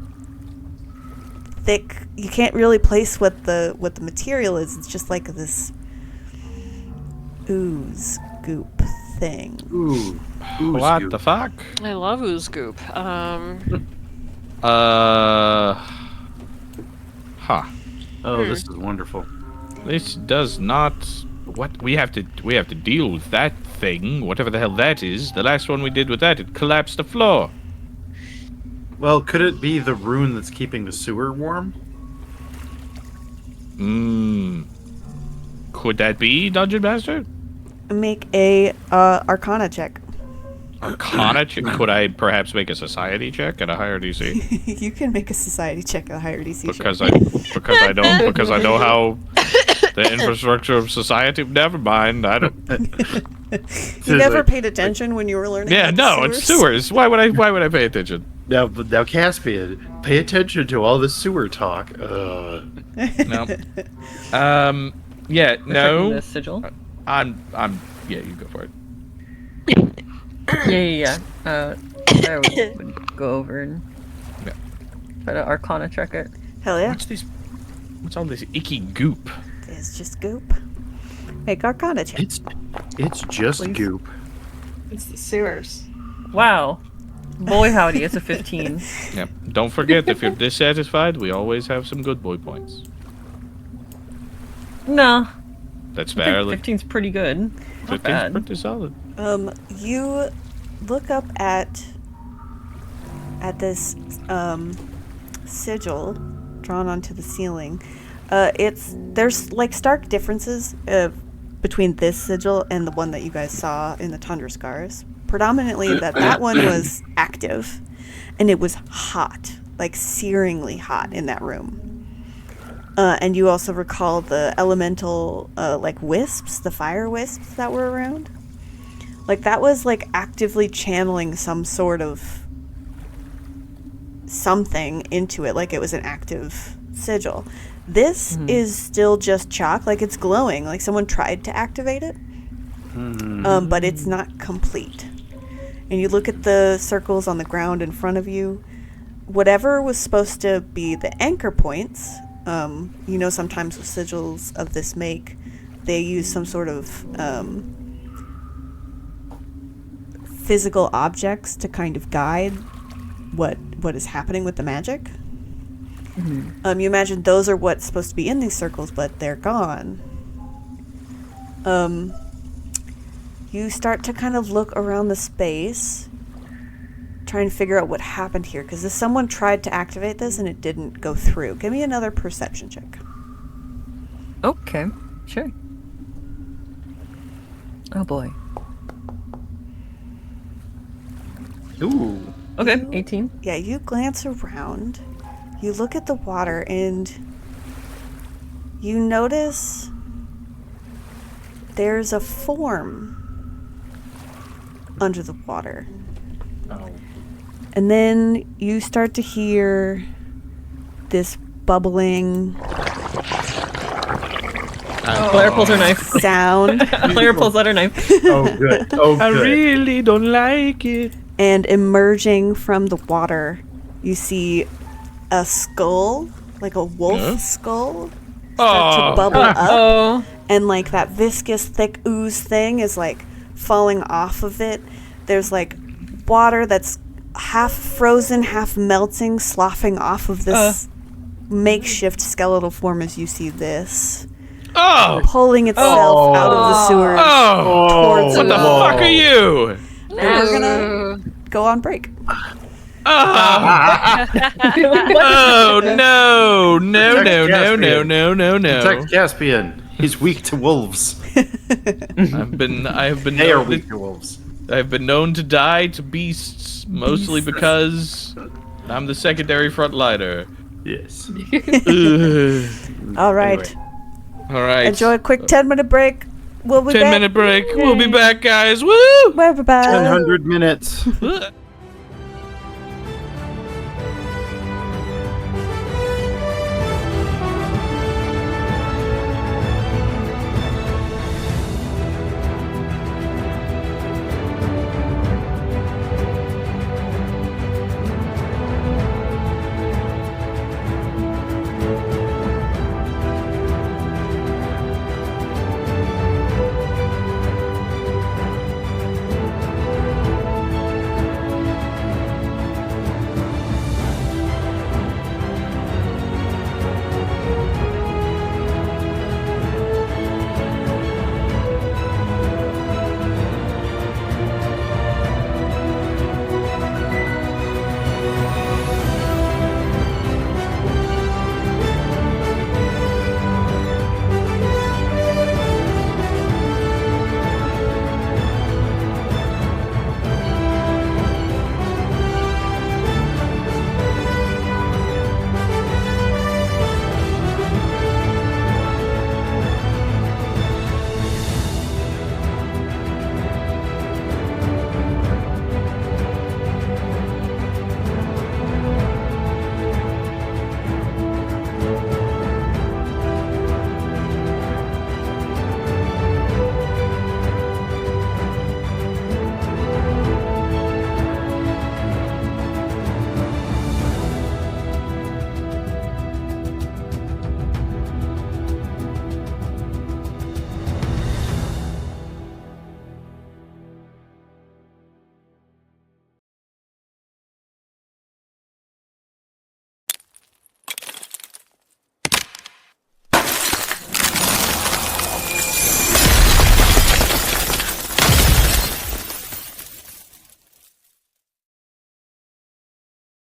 thick. You can't really place what the material is. It's just like this ooze goop thing. Ooh. What the fuck? I love ooze goop. Huh. Oh, this is wonderful. This does not. What we have to deal with that thing, whatever the hell that is. The last one we did with that, it collapsed the floor. Well, could it be the rune that's keeping the sewer warm? Could that be, Dungeon Master? Make a Arcana check. Arcana check? Could I perhaps make a society check at a higher DC? You can make a society check at a higher DC. Because I know how the infrastructure of society. Never mind. I don't. You never paid attention when you were learning. Yeah, about no, it's sewers. Why would I pay attention? Now, Caspian, pay attention to all the sewer talk. No. Yeah, Checking no. the sigil. I'm. Yeah, you go for it. Yeah. I would go over and try to Arcana check it. Hell yeah. What's all this icky goop? It's just goop. Make Arcana check. It's just Please. goop. It's the sewers. Wow. Boy howdy, it's a 15. Yep. Don't forget, if you're dissatisfied, we always have some good boy points. No. That's I fair. think 15's pretty good. Not 15's bad. pretty solid. You look up at this sigil drawn onto the ceiling. There's like stark differences between this sigil and the one that you guys saw in the Tundra Scars. Predominantly that one was active, and it was hot, like searingly hot in that room. And you also recall the elemental like wisps, the fire wisps that were around. Like that was like actively channeling some sort of something into it, like it was an active sigil. This is still just chalk, like it's glowing, like someone tried to activate it, but it's not complete. And you look at the circles on the ground in front of you. Whatever was supposed to be the anchor points, sometimes with sigils of this make, they use some sort of physical objects to kind of guide what is happening with the magic. You imagine those are what's supposed to be in these circles, but they're gone. You start to kind of look around the space, trying to figure out what happened here, because someone tried to activate this and it didn't go through. Give me another perception check. Okay, sure. Oh boy. Ooh. Okay, 18. Yeah, you glance around, you look at the water, and you notice there's a form under the water. Oh. And then you start to hear this bubbling Claire pulls her knife. sound Claire pulls out her knife. Oh, good. Oh, I good. really don't like it. and emerging from the water, you see a skull, like a wolf skull, start to bubble up. Oh. And like that viscous thick ooze thing is like falling off of it. There's like water that's half frozen, half melting, sloughing off of this makeshift skeletal form as you see this. Pulling itself out of the sewers towards What the fuck are you? And we're gonna go on break. Oh no! Protect No! Caspian. He's weak to wolves. I have been They are known weak to wolves. I've been known to die to beasts, mostly because I'm the secondary frontliner. Yes. All right. Anyway. All right. Enjoy a quick 10-minute break. We'll be back. 10-minute break. We'll be back, guys. Woo! Bye, bye. 100 minutes. Ugh.